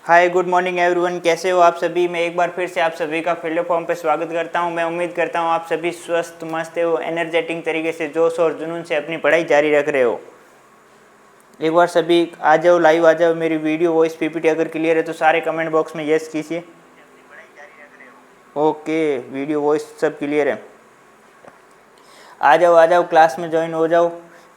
Hi good morning everyone, कैसे हो आप सभी। मैं एक बार फिर से आप सभी का फील्ड फॉर्म पे स्वागत करता हूं। मैं उम्मीद करता हूं आप सभी स्वस्थ मस्त हो, एनर्जेटिक तरीके से जोश और जुनून से अपनी पढ़ाई जारी रख रहे हो। एक बार सभी आ जाओ, लाइव आ जाओ। मेरी वीडियो वॉइस पीपीटी अगर क्लियर है तो सारे कमेंट बॉक्स में यस कीजिए। ओके, वीडियो वॉइस सब क्लियर है। आ जाओ क्लास में ज्वाइन हो जाओ।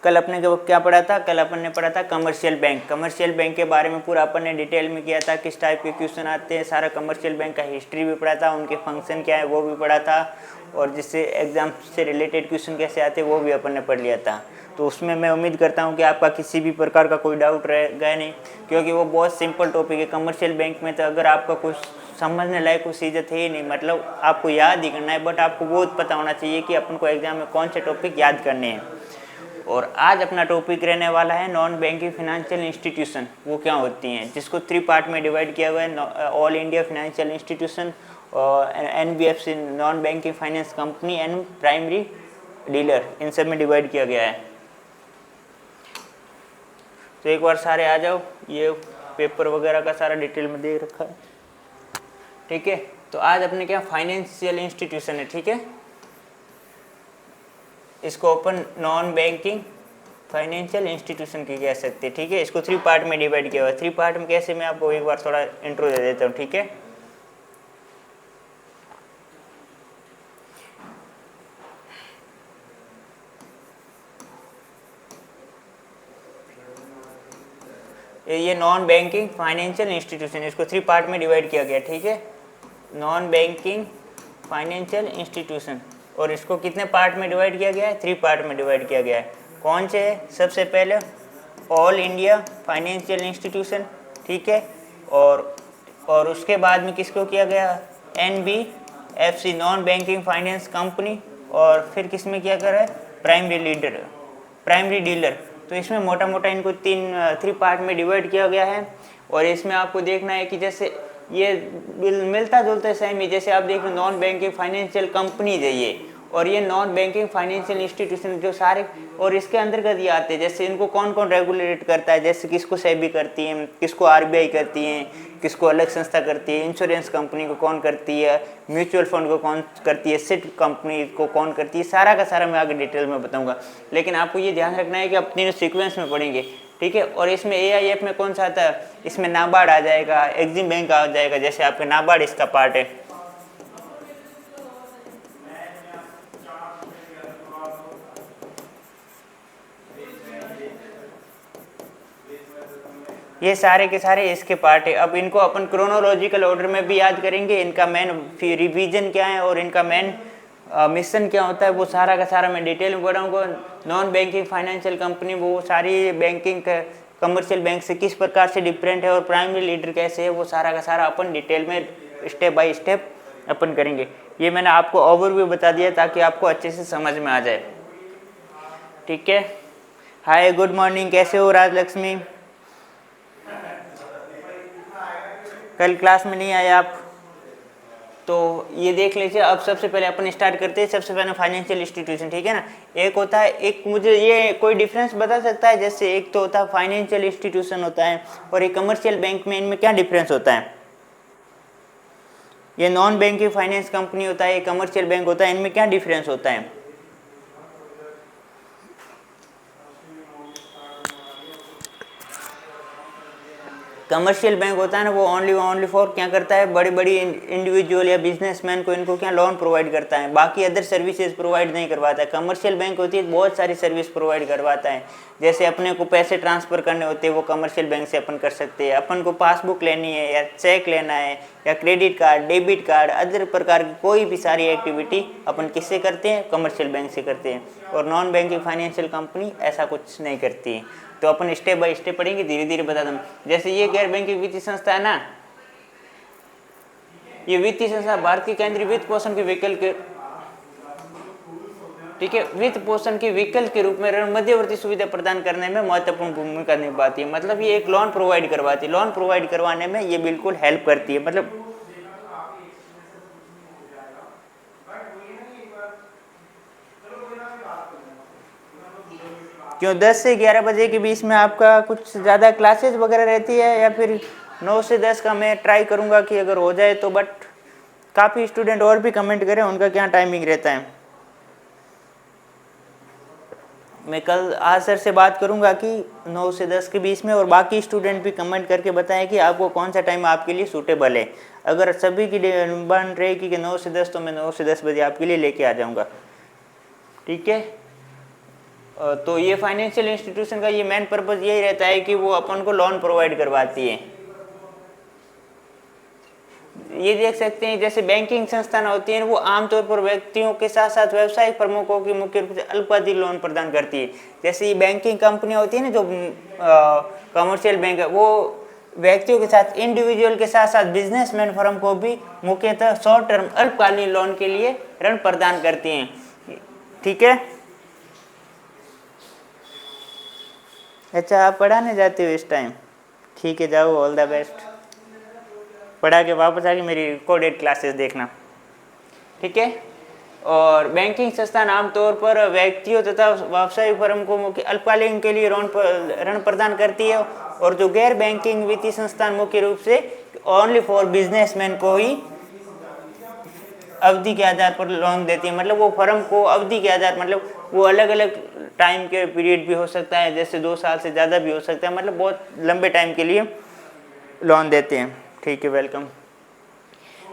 कल अपने को क्या पढ़ा था? कल अपन ने पढ़ा था कमर्शियल बैंक। कमर्शियल बैंक के बारे में पूरा अपन ने डिटेल में किया था, किस टाइप के क्वेश्चन आते हैं, सारा कमर्शियल बैंक का हिस्ट्री भी पढ़ा था, उनके फंक्शन क्या है वो भी पढ़ा था, और जिससे एग्जाम से रिलेटेड क्वेश्चन कैसे आते हैं वो भी अपन ने पढ़ लिया था। तो उसमें मैं उम्मीद करता हूँ कि आपका किसी भी प्रकार का कोई डाउट रह गया नहीं, क्योंकि वो बहुत सिंपल टॉपिक है। कमर्शियल बैंक में तो अगर आपका कुछ समझने लायक कुछ चीज़ें थे ही नहीं, मतलब आपको याद ही करना है, बट आपको बहुत पता होना चाहिए कि अपन को एग्जाम में कौन से टॉपिक याद करने हैं। और आज अपना टॉपिक रहने वाला है नॉन बैंकिंग फाइनेंशियल इंस्टीट्यूशन, वो क्या होती हैं, जिसको 3 पार्ट में डिवाइड किया हुआ है। All India financial institution, NBFC non banking finance company and primary dealer, इन सब में डिवाइड किया गया है। तो एक बार सारे आ जाओ, ये पेपर वगैरह का सारा डिटेल में दे रखा है, ठीक है। तो आज अपने क्या फाइनेंशियल इंस्टीट्यूशन है, ठीक है। इसको अपन नॉन बैंकिंग फाइनेंशियल इंस्टीट्यूशन की कह सकते हैं, ठीक है। इसको 3 पार्ट में डिवाइड किया हुआ है। 3 पार्ट में कैसे, मैं आपको एक बार थोड़ा इंट्रो दे देता हूँ, ठीक है। ये नॉन बैंकिंग फाइनेंशियल इंस्टीट्यूशन, इसको 3 पार्ट में डिवाइड किया गया, ठीक है। नॉन बैंकिंग फाइनेंशियल इंस्टीट्यूशन, और इसको कितने पार्ट में डिवाइड किया गया है? 3 पार्ट में डिवाइड किया गया है। कौन से है? सबसे पहले ऑल इंडिया फाइनेंशियल इंस्टीट्यूशन, ठीक है। और उसके बाद में किसको किया गया? NBFC non banking finance company, और फिर किस में किया गया है? Primary dealer. तो इसमें मोटा मोटा इनको 3 पार्ट में डिवाइड किया गया है। और इसमें आपको देखना है कि जैसे ये मिलता जुलता सेम ही, जैसे आप देख रहे नॉन बैंकिंग फाइनेंशियल कंपनी है ये, और ये नॉन बैंकिंग फाइनेंशियल इंस्टीट्यूशन जो सारे, और इसके अंतर्गत ये आते हैं। जैसे इनको कौन कौन रेगुलेट करता है, जैसे किसको सेबी करती है, किसको RBI करती है, किसको अलग संस्था करती है, इंश्योरेंस कंपनी को कौन करती है, म्यूचुअल फंड को कौन करती है, सिट कंपनी को कौन करती है, सारा का सारा मैं आगे डिटेल में बताऊंगा। लेकिन आपको ये ध्यान रखना है कि आप तीनों सीक्वेंस में पढ़ेंगे, ठीक है। और इसमें AIF में कौन सा आता है? इसमें नाबार्ड आ जाएगा, एग्जिम बैंक आ जाएगा, जैसे आपके नाबार्ड इसका पार्ट है। ये सारे के सारे इसके पार्ट है। अब इनको अपन क्रोनोलॉजिकल ऑर्डर में भी याद करेंगे, इनका मेन रिवीजन क्या है और इनका मेन मिशन क्या होता है, वो सारा का सारा मैं डिटेल में पढ़ाऊंगा। नॉन बैंकिंग फाइनेंशियल कंपनी वो सारी बैंकिंग कमर्शियल बैंक से किस प्रकार से डिफरेंट है, और प्राइमरी लीडर कैसे है, वो सारा का सारा अपन डिटेल में स्टेप बाय स्टेप अपन करेंगे। ये मैंने आपको ओवरव्यू बता दिया ताकि आपको अच्छे से समझ में आ जाए, ठीक है। हाय गुड मॉर्निंग, कैसे हो राजलक्ष्मी? कल क्लास में नहीं आए आप, तो ये देख लीजिए। अब सबसे पहले अपन स्टार्ट करते हैं। सबसे पहले फाइनेंशियल इंस्टीट्यूशन, ठीक है ना। एक होता है, एक मुझे ये कोई डिफरेंस बता सकता है? जैसे एक तो होता है फाइनेंशियल इंस्टीट्यूशन होता है, और एक कमर्शियल बैंक में, इनमें क्या डिफरेंस होता है? ये नॉन बैंकिंग फाइनेंस कंपनी होता है, ये कमर्शियल बैंक होता है, इनमें क्या डिफरेंस होता है? कमर्शियल बैंक होता है ना, वो ओनली फॉर क्या करता है, बड़ी बड़ी इंडिविजुअल या बिजनेसमैन को इनको क्या लोन प्रोवाइड करता है, बाकी अदर सर्विसेज प्रोवाइड नहीं करवाता है। कमर्शियल बैंक होती है बहुत सारी सर्विस प्रोवाइड करवाता है। जैसे अपने को पैसे ट्रांसफ़र करने होते हैं वो कमर्शियल बैंक से अपन कर सकते हैं, अपन को पासबुक लेनी है या चेक लेना है या credit card, debit card, other प्रकार की कोई भी सारी एक्टिविटी अपन किससे करते हैं? कमर्शियल बैंक से करते हैं। और नॉन बैंकिंग फाइनेंशियल कंपनी ऐसा कुछ नहीं करती है। तो अपन स्टेप बाय स्टेप पढ़ेंगे, धीरे धीरे बता दूँ। जैसे ये गैर बैंकिंग वित्तीय संस्था है ना, ये वित्तीय संस्था भारत के केंद्रीय वित्त पोषण के विकल्प के, ठीक है, वित्त पोषण के विकल्प के रूप में ऋण मध्यवर्ती सुविधा प्रदान करने में महत्वपूर्ण भूमिका निभाती है। मतलब ये एक लोन प्रोवाइड करवाती है, लोन प्रोवाइड करवाने में ये बिल्कुल हेल्प करती है। मतलब क्यों 10 से 11 बजे के बीच में आपका कुछ ज़्यादा क्लासेज वगैरह रहती है, या फिर 9 से 10 का मैं ट्राई करूँगा कि अगर हो जाए तो, बट काफ़ी स्टूडेंट और भी कमेंट करें उनका क्या टाइमिंग रहता है। मैं कल आज सर से बात करूंगा कि 9 से 10 के बीच में, और बाकी स्टूडेंट भी कमेंट करके बताएं कि आपको कौन सा टाइम आपके लिए सूटेबल है। अगर सभी की बन रहेगी कि 9 से 10 तो मैं 9 से 10 बजे आपके लिए लेके आ जाऊंगा, ठीक है। तो ये फाइनेंशियल इंस्टीट्यूशन का ये मेन पर्पज़ यही रहता है कि वो अपन को लोन प्रोवाइड करवाती है। ये देख सकते हैं जैसे बैंकिंग संस्थान होती हैं वो आमतौर पर व्यक्तियों के साथ साथ व्यवसायिक प्रमुखों की मुख्य रूप से अल्पावधि लोन प्रदान करती है। जैसे ये बैंकिंग कंपनियां होती है ना, जो कमर्शियल बैंक है, वो व्यक्तियों के साथ, इंडिविजुअल के साथ साथ बिजनेसमैन फर्म को भी मुख्यतः शॉर्ट टर्म अल्पकालीन लोन के लिए ऋण प्रदान करती हैं, ठीक है। अच्छा, आप पढ़ाने जाते हो इस टाइम, ठीक है, जाओ, ऑल द बेस्ट। पढ़ा के वापस आके मेरी रिकॉर्डेड क्लासेस देखना, ठीक है। और बैंकिंग संस्थान आमतौर पर व्यक्तियों तथा व्यावसायिक फर्म को मुख्य अल्पकालीन के लिए ऋण प्रदान करती है, और जो गैर बैंकिंग वित्तीय संस्थान मुख्य रूप से ओनली फॉर बिजनेसमैन को ही अवधि के आधार पर लोन देती है। मतलब वो फर्म को अवधि के आधार, मतलब वो अलग अलग टाइम के पीरियड भी हो सकता है, जैसे 2 साल से ज़्यादा भी हो सकता है, मतलब बहुत लंबे टाइम के लिए लोन देते हैं, ठीक है, वेलकम।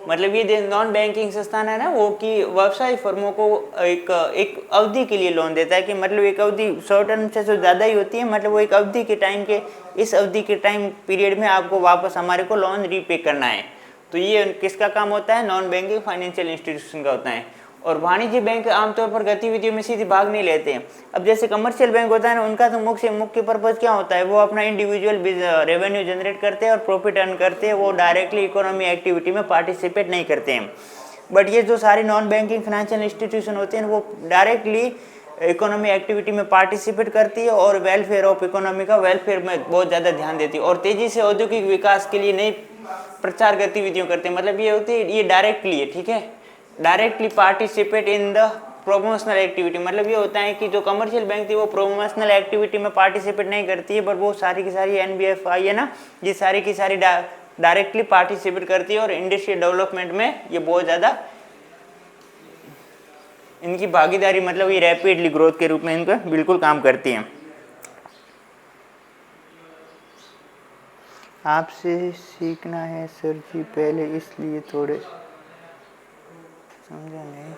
मतलब ये नॉन बैंकिंग संस्थान है ना, वो कि व्यवसायिक फर्मों को एक अवधि के लिए लोन देता है, कि मतलब एक अवधि शॉर्ट टर्म से जो ज़्यादा ही होती है, मतलब वो एक अवधि के टाइम के, इस अवधि के टाइम पीरियड में आपको वापस हमारे को लोन रीपे करना है। तो ये किसका काम होता है? नॉन बैंकिंग फाइनेंशियल इंस्टीट्यूशन का होता है। और वाणिज्य बैंक आमतौर पर गतिविधियों में सीधे भाग नहीं लेते हैं। अब जैसे कमर्शियल बैंक होता है ना, उनका तो मुख्य पर्पज़ क्या होता है? वो अपना इंडिविजुअल रेवेन्यू जनरेट करते हैं और प्रॉफिट अर्न करते हैं, वो डायरेक्टली इकोनॉमी एक्टिविटी में पार्टिसिपेट नहीं करते हैं। बट ये जो सारी नॉन बैंकिंग फाइनेंशियल इंस्टीट्यूशन होते हैं वो डायरेक्टली इकोनॉमी एक्टिविटी में पार्टिसिपेट करती है और वेलफेयर ऑफ इकोनॉमी का वेलफेयर में बहुत ज़्यादा ध्यान देती है, और तेज़ी से औद्योगिक विकास के लिए नई प्रचार गतिविधियों करते हैं। मतलब ये होती है, ये डायरेक्टली है, ठीक है, directly participate in the promotional activity. मतलब ये होता है कि जो कमर्शियल बैंक थी वो प्रोमोशनल एक्टिविटी में पार्टिसिपेट नहीं करती है, बट वो सारी की सारी NBFI है ना, ये सारी की सारी डायरेक्टली पार्टिसिपेट करती है, और इंडस्ट्रियल डेवलपमेंट में ये बहुत ज़्यादा इनकी भागीदारी, मतलब ये रैपिडली ग्रोथ के रूप में इनका बिल्कुल काम करती हैं। आपसे सीखना है सर जी पहले, इसलिए थोड़े समझा नहीं।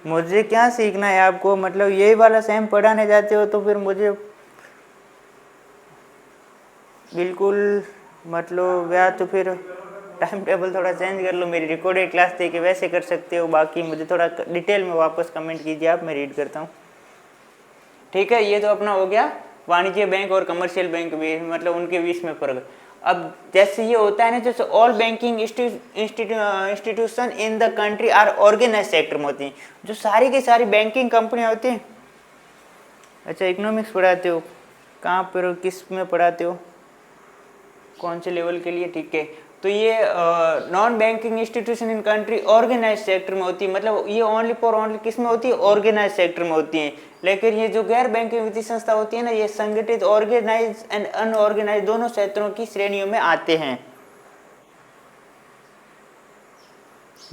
मुझे क्या सीखना है आपको? मतलब यही वाला सेम पढ़ाने जाते हो तो फिर मुझे बिल्कुल, मतलब या तो फिर टाइम टेबल थोड़ा चेंज कर लो, मेरी रिकॉर्डेड क्लास दे के वैसे कर सकते हो। बाकी मुझे थोड़ा डिटेल में वापस कमेंट कीजिए आप, मैं रीड करता हूँ, ठीक है। ये तो अपना हो गया वाणिज्य बैंक और कमर्शियल बैंक भी, मतलब उनके बीच में फर्क। अब जैसे ये होता है ना, जैसे all banking institution in the country are organise sector में होती हैं, जो सारी की सारी बैंकिंग कंपनियां होती हैं। अच्छा, इकोनॉमिक्स पढ़ाते हो? कहाँ पर, किस में पढ़ाते हो, कौन से लेवल के लिए? ठीक है, तो ये non banking institution in country organise sector में होती है। मतलब ये ओनली किस में होती है? ऑर्गेनाइज सेक्टर में होती है। लेकिन ये जो गैर बैंकिंग वित्तीय संस्था होती है ना, ये संगठित, ऑर्गेनाइज एंड अनऑर्गेनाइज दोनों क्षेत्रों की श्रेणियों में आते हैं।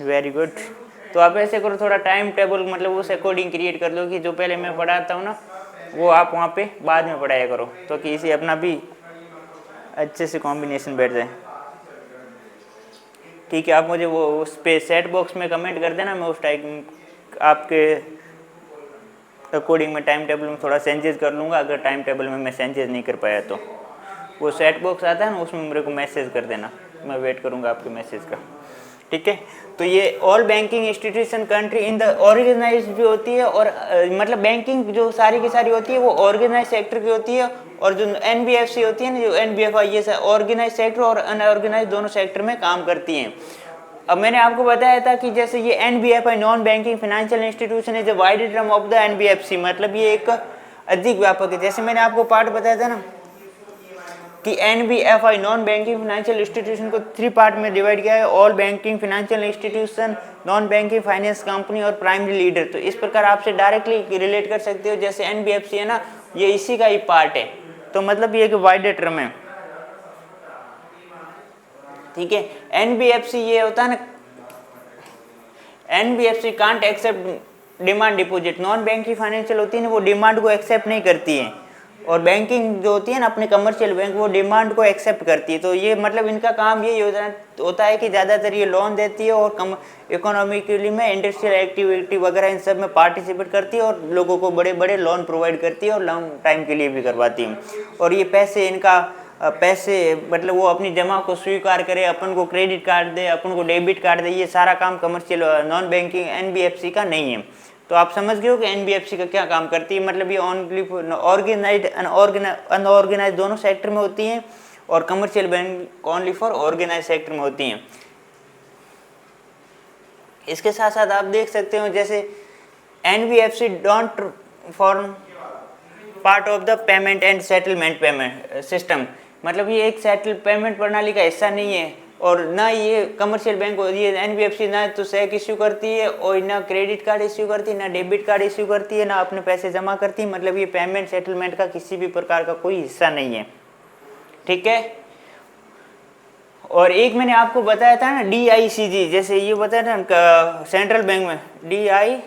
Very good. तो आप ऐसे करो, थोड़ा टाइम टेबल मतलब उस अकॉर्डिंग क्रिएट कर लो कि जो पहले मैं पढ़ाता हूँ ना वो आप वहाँ पे बाद में पढ़ाया करो, तो कि इसे अपना भी अच्छे से कॉम्बिनेशन बैठ जाए, ठीक है। आप मुझे वो उस पे सेट बॉक्स में कमेंट कर देना, मैं उस टाइम आपके अकॉर्डिंग मैं टाइम टेबल में थोड़ा चेंजेस कर लूँगा। अगर टाइम टेबल में मैं चेंजेस नहीं कर पाया तो वो सेट बॉक्स आता है ना, उसमें मेरे को मैसेज कर देना, मैं वेट करूँगा आपके मैसेज का, ठीक है। तो ये all banking institution country in the organise भी होती है, और मतलब बैंकिंग जो सारी की सारी होती है वो ऑर्गेनाइज सेक्टर की होती है, और जो NBFC होती है ना, जो NBFI, ये ऑर्गेनाइज सेक्टर और अनऑर्गेनाइज दोनों सेक्टर में काम करती हैं। अब मैंने आपको बताया था कि जैसे ये NBFI non banking financial institution है, जो wide term of the NBFC, मतलब ये एक अधिक व्यापक है। जैसे मैंने आपको पार्ट बताया था ना, कि NBFI non banking financial institution को 3 पार्ट में डिवाइड किया है, all banking financial institution, non banking finance company और प्राइमरी लीडर। तो इस प्रकार आपसे डायरेक्टली रिलेट कर सकते हो, जैसे NBFC है ना, ये इसी का ही पार्ट है। तो मतलब ये एक वाइडर टर्म है, ठीक है। NBFC ये होता है ना, NBFC can't accept demand deposit. Non banking financial होती है ना, वो डिमांड को एक्सेप्ट नहीं करती है, और बैंकिंग जो होती है ना अपने कमर्शियल बैंक, वो डिमांड को एक्सेप्ट करती है। तो ये मतलब इनका काम ये होता है कि ज़्यादातर ये लोन देती है और कम इकोनॉमिकली में इंडस्ट्रियल एक्टिविटी वगैरह इन सब में पार्टिसिपेट करती है, और लोगों को बड़े बड़े लोन प्रोवाइड करती है और लॉन्ग टाइम के लिए भी करवाती है। और ये पैसे मतलब वो अपनी जमा को स्वीकार करे, अपन को क्रेडिट कार्ड दे, अपन को डेबिट कार्ड दे, ये सारा काम कमर्शियल नॉन बैंकिंग NBFC का नहीं है। तो आप समझ गए हो कि NBFC का क्या काम करती है। मतलब ये ओनली ऑर्गेनाइज्ड अनऑर्गेनाइज्ड दोनों सेक्टर में होती हैं, और commercial bank only for organise sector में होती हैं। इसके साथ साथ आप देख सकते हो जैसे NBFC don't form part of the payment and settlement payment system. मतलब ये एक सेटल पेमेंट प्रणाली का हिस्सा नहीं है, और ना ये कमर्शियल बैंक, ये NBFC ना तो चेक इश्यू करती है, और ना क्रेडिट कार्ड इश्यू करती है, ना डेबिट कार्ड इश्यू करती है, ना अपने पैसे जमा करती है। मतलब ये पेमेंट सेटलमेंट का किसी भी प्रकार का कोई हिस्सा नहीं है, ठीक है। और एक मैंने आपको बताया था ना DICG, जैसे ये बताया था सेंट्रल बैंक में DIGIC,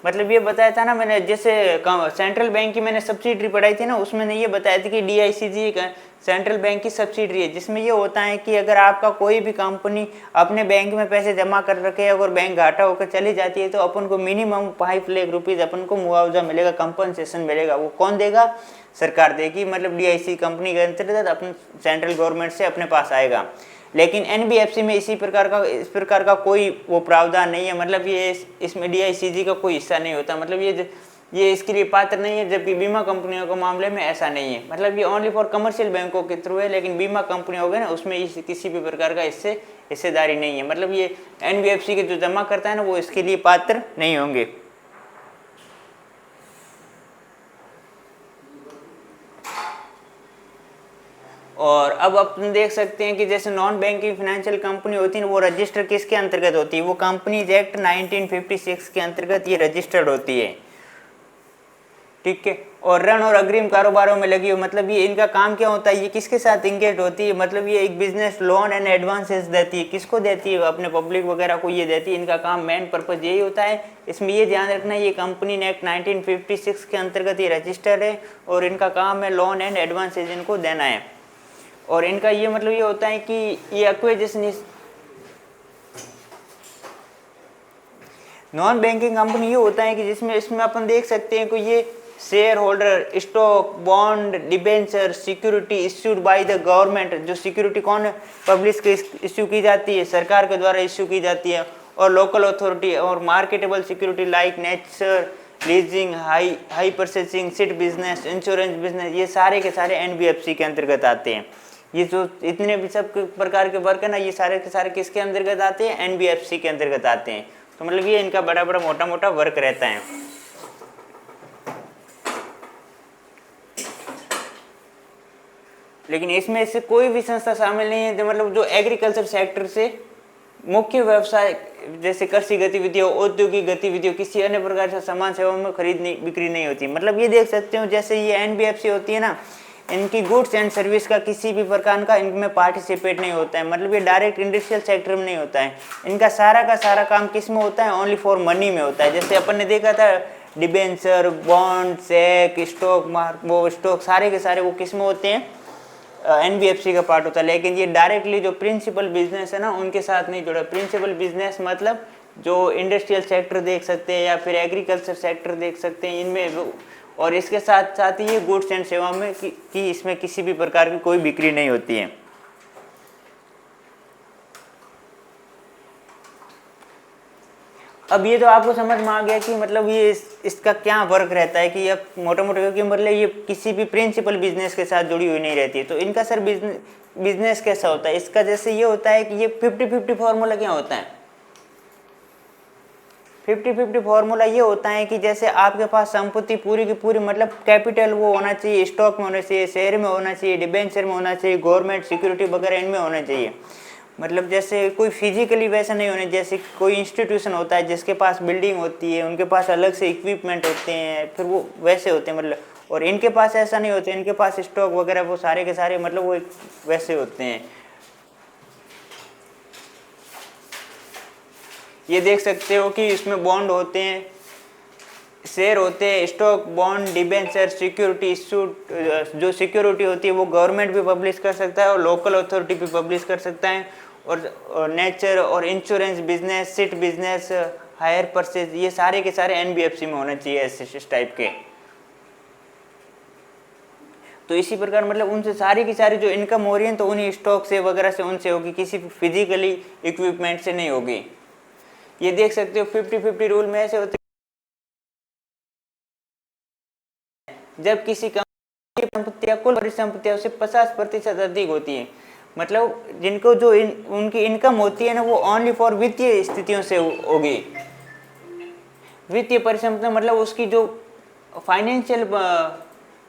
मतलब ये बताया था ना मैंने, जैसे सेंट्रल बैंक की मैंने सब्सिडरी पढ़ाई थी ना, उसमें मैंने ये बताया था कि DICG सेंट्रल बैंक की सब्सिडरी है, जिसमें ये होता है कि अगर आपका कोई भी कंपनी अपने बैंक में पैसे जमा कर रखे है, अगर बैंक घाटा होकर चली जाती है, तो अपन को मिनिमम 5 लाख रुपीज़ अपन को मुआवजा मिलेगा, कंपनसेशन मिलेगा। वो कौन देगा? सरकार देगी। मतलब DIC कंपनी के अंतर्गत अपन सेंट्रल गवर्नमेंट से अपने पास आएगा। लेकिन NBFC में इस प्रकार का कोई वो प्रावधान नहीं है। मतलब ये इसमें DICG का कोई हिस्सा नहीं होता। मतलब ये इसके लिए पात्र नहीं है, जबकि बीमा कंपनियों के मामले में ऐसा नहीं है। मतलब ये ओनली फॉर कमर्शियल बैंकों के थ्रू है, लेकिन बीमा कंपनी हो गए ना, उसमें किसी भी प्रकार का हिस्सेदारी नहीं है। मतलब ये NBFC के जो जमा करता है ना, वो इसके लिए पात्र नहीं होंगे। और अब अपन देख सकते हैं कि जैसे नॉन बैंकिंग फाइनेंशियल कंपनी होती है, वो रजिस्टर किसके अंतर्गत होती है? वो कंपनीज एक्ट 1956 के अंतर्गत ये रजिस्टर्ड होती है, ठीक है। और ऋण और अग्रिम कारोबारों में लगी हो, मतलब ये इनका काम क्या होता है? ये किसके साथ इंगेज होती है? मतलब ये एक बिजनेस लोन एंड एडवांसेस देती है। किसको देती है? अपने पब्लिक वगैरह को ये देती है। इनका काम मेन पर्पज यही होता है। इसमें ये ध्यान रखना है, ये कंपनी एक्ट 1956 के अंतर्गत ये रजिस्टर्ड है, और इनका काम है लोन एंड एडवांसेज इनको देना है। और इनका ये मतलब ये होता है कि ये एक्विजिशन नॉन बैंकिंग कंपनी ये होता है कि जिसमें इसमें अपन देख सकते हैं कि ये share holder, stock, bond, debenture, security issued by the government. जो सिक्योरिटी कौन पब्लिश के इश्यू की जाती है? सरकार के द्वारा इश्यू की जाती है। और लोकल अथॉरिटी और marketable security like nature, leasing, hire purchasing, seat business, insurance business, ये सारे के सारे NBFC के अंतर्गत आते हैं। ये जो इतने भी सब प्रकार के वर्क है ना, ये सारे के सारे किसके अंतर्गत आते हैं? NBFC के अंतर्गत आते हैं। तो मतलब ये इनका बड़ा बड़ा मोटा मोटा वर्क रहता है। लेकिन इसमें से कोई भी संस्था शामिल नहीं है जो मतलब जो एग्रीकल्चर सेक्टर से मुख्य व्यवसाय जैसे कृषि गतिविधियों, औद्योगिक गतिविधियों, किसी अन्य प्रकार से सामान सेवा में खरीद नहीं बिक्री नहीं होती। मतलब ये देख सकते हो जैसे ये NBFC होती है ना, इनकी गुड्स एंड सर्विस का किसी भी प्रकार का इनमें पार्टिसिपेट नहीं होता है। मतलब ये डायरेक्ट इंडस्ट्रियल सेक्टर में नहीं होता है। इनका सारा का सारा काम किस में होता है? ओनली फॉर मनी में होता है। जैसे अपन ने देखा था डिबेंचर, बॉन्ड, चेक, स्टॉक सारे के सारे वो किस में होते हैं? NBFC का पार्ट होता है। लेकिन ये डायरेक्टली जो प्रिंसिपल बिजनेस है ना, उनके साथ नहीं जुड़ा। प्रिंसिपल बिजनेस मतलब जो इंडस्ट्रियल सेक्टर देख सकते हैं या फिर एग्रीकल्चर सेक्टर देख सकते हैं, इनमें। और इसके साथ साथ ही ये गुड्स एंड सेवा में कि इसमें किसी भी प्रकार की कोई बिक्री नहीं होती है। अब ये तो आपको समझ में आ गया कि मतलब ये इसका क्या वर्क रहता है, कि ये मोटा मोटा क्योंकि मतलब ये किसी भी प्रिंसिपल बिजनेस के साथ जुड़ी हुई नहीं रहती है। तो इनका सर बिजनेस कैसा होता है? इसका जैसे ये होता है कि ये 50-50 फॉर्मूला क्या होता है? 50-50 फॉर्मूला ये होता है कि जैसे आपके पास संपत्ति पूरी की पूरी मतलब कैपिटल वो होना चाहिए, स्टॉक में होना चाहिए, शेयर में होना चाहिए, डिबेंचर में होना चाहिए, गवर्नमेंट सिक्योरिटी वगैरह इनमें होना चाहिए। मतलब जैसे कोई फिजिकली वैसा नहीं होना, जैसे कोई इंस्टीट्यूशन होता है जिसके पास बिल्डिंग होती है, उनके पास अलग से इक्विपमेंट होते हैं, फिर वो वैसे होते हैं मतलब, और इनके पास ऐसा नहीं होते, इनके पास स्टॉक वगैरह वो सारे के सारे मतलब वो वैसे होते हैं। ये देख सकते हो कि इसमें बॉन्ड होते हैं, शेयर होते हैं, stock, bond, debenture, security issued. जो सिक्योरिटी होती है वो गवर्नमेंट भी पब्लिश कर सकता है और लोकल अथॉरिटी भी पब्लिश कर सकता है। और नेचर और insurance business, sit business, hire purchase, ये सारे के सारे एनबीएफसी में होना चाहिए ऐसे इस टाइप के। तो इसी प्रकार मतलब उनसे सारी की सारी जो इनकम हो रही है तो उन्हीं स्टॉक से वगैरह से उनसे होगी, किसी फिजिकली इक्विपमेंट से नहीं होगी। ये देख सकते हो 50-50 रूल में ऐसे होते जब किसी कंपनी की संपत्तियां कुल परिसंपत्तियों से 50% अधिक होती है, मतलब जिनको जो उनकी इनकम होती है ना वो ओनली फॉर वित्तीय स्थितियों से होगी। वित्तीय परिसंपत्तियां मतलब उसकी जो फाइनेंशियल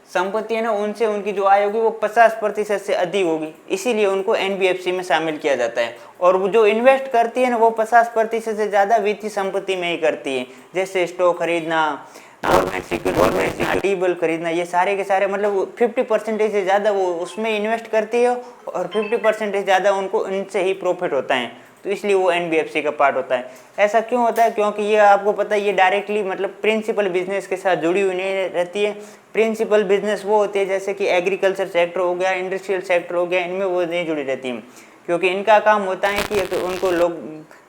संपत्ति है ना उनसे उनकी जो आय होगी वो 50% से अधिक होगी, इसीलिए उनको एनबीएफसी में शामिल किया जाता है। और वो जो इन्वेस्ट करती है ना वो 50% से ज़्यादा वित्तीय संपत्ति में ही करती है, जैसे स्टॉक खरीदना, गवर्नमेंट सिक्योरिटी खरीदना, ये सारे के सारे मतलब 50% से ज़्यादा वो उसमें इन्वेस्ट करती है और 50% से ज़्यादा उनको इनसे ही प्रॉफिट होता है, तो इसलिए वो एनबीएफसी का पार्ट होता है। ऐसा क्यों होता है? क्योंकि ये आपको पता है ये डायरेक्टली मतलब प्रिंसिपल बिजनेस के साथ जुड़ी हुई नहीं रहती है। प्रिंसिपल बिजनेस वो होती है जैसे कि एग्रीकल्चर सेक्टर हो गया, इंडस्ट्रियल सेक्टर हो गया, इनमें वो नहीं जुड़ी रहती है, क्योंकि इनका काम होता है कि उनको लोग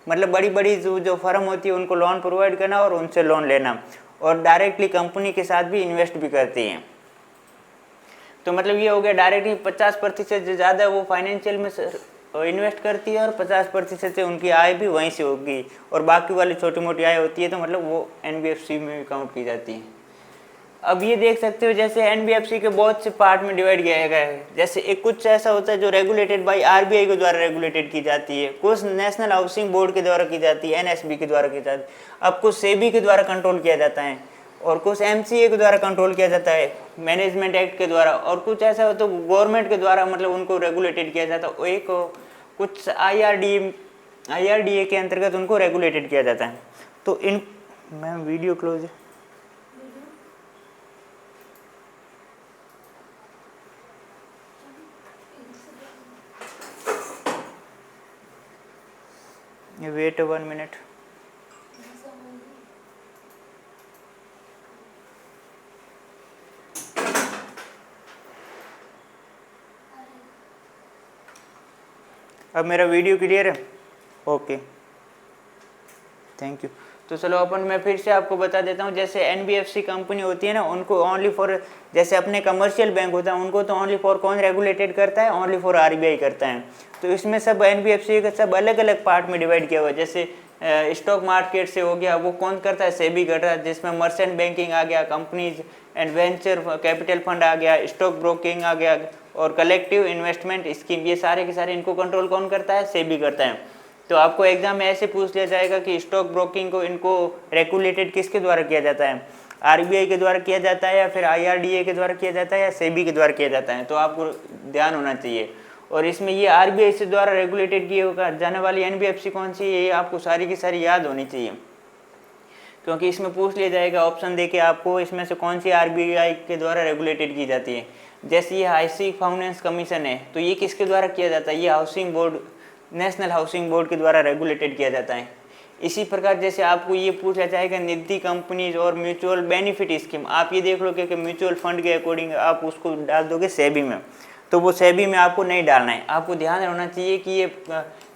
मतलब बड़ी बड़ी जो फर्म होती है उनको लोन प्रोवाइड करना और उनसे लोन लेना, और डायरेक्टली कंपनी के साथ भी इन्वेस्ट भी करती हैं। तो मतलब ये हो गया डायरेक्टली 50% से ज़्यादा वो फाइनेंशियल में इन्वेस्ट करती है और 50% से उनकी आय भी वहीं से होगी, और बाकी वाली छोटी मोटी आय होती है तो मतलब वो एनबीएफसी में भी काउंट की जाती है। अब ये देख सकते हो जैसे एनबीएफसी के बहुत से पार्ट में डिवाइड किया गया है। जैसे एक कुछ ऐसा होता है जो रेगुलेटेड बाय आरबीआई के द्वारा रेगुलेटेड की जाती है, कुछ नेशनल हाउसिंग बोर्ड के द्वारा की जाती है, एनएसबी के द्वारा की जाती है, अब कुछ सेबी के द्वारा कंट्रोल किया जाता है, और कुछ एमसीए के द्वारा कंट्रोल किया जाता है मैनेजमेंट एक्ट के द्वारा, और कुछ ऐसा हो तो गवर्नमेंट के द्वारा मतलब उनको रेगुलेटेड किया जाता है। एक कुछ आईआरडीए के अंतर्गत उनको रेगुलेटेड किया जाता है। तो इन मैम वीडियो क्लोज है। वेट 1 मिनट। अब मेरा वीडियो क्लियर है? Okay, thank you. तो चलो अपन मैं फिर से आपको बता देता हूँ, जैसे एनबीएफसी कंपनी होती है ना उनको ओनली फॉर, जैसे अपने कमर्शियल बैंक होता है उनको तो ओनली फॉर कौन रेगुलेटेड करता है? ओनली फॉर आरबीआई करता है। तो इसमें सब एनबीएफसी का सब अलग अलग पार्ट में डिवाइड किया हुआ है। जैसे स्टॉक मार्केट से हो गया, वो कौन करता है? सेबी कर रहा है, जिसमें मर्चेंट बैंकिंग आ गया, companies and venture capital fund आ गया, स्टॉक ब्रोकिंग आ गया, और कलेक्टिव इन्वेस्टमेंट स्कीम, ये सारे के सारे इनको कंट्रोल कौन करता है? सेबी करता है। तो आपको एग्जाम में ऐसे पूछ लिया जाएगा कि स्टॉक ब्रोकिंग को इनको रेगुलेटेड किसके द्वारा किया जाता है? आरबीआई के द्वारा किया जाता है, या फिर आईआरडीए के द्वारा किया जाता है, या सेबी के द्वारा किया जाता है? तो आपको ध्यान होना चाहिए। और इसमें ये आरबीआई से द्वारा रेगुलेटेड किए जाने वाली एनबीएफसी कौन सी है, ये आपको सारी की सारी याद होनी चाहिए, क्योंकि इसमें पूछ लिया जाएगा ऑप्शन दे के आपको इसमें से कौन सी आरबीआई के द्वारा रेगुलेटेड की जाती है। जैसे ये हाउसिंग फाइनेंस कमीशन है, तो ये किसके द्वारा किया जाता है? ये housing board, national housing board के द्वारा रेगुलेटेड किया जाता है। इसी प्रकार जैसे आपको ये पूछा जाएगा निधि कंपनीज और म्यूचुअल बेनिफिट स्कीम, आप ये देख लो कि म्यूचुअल फंड के अकॉर्डिंग आप उसको डाल दोगे सेबी में, तो वो सेबी में आपको नहीं डालना है। आपको ध्यान होना चाहिए कि ये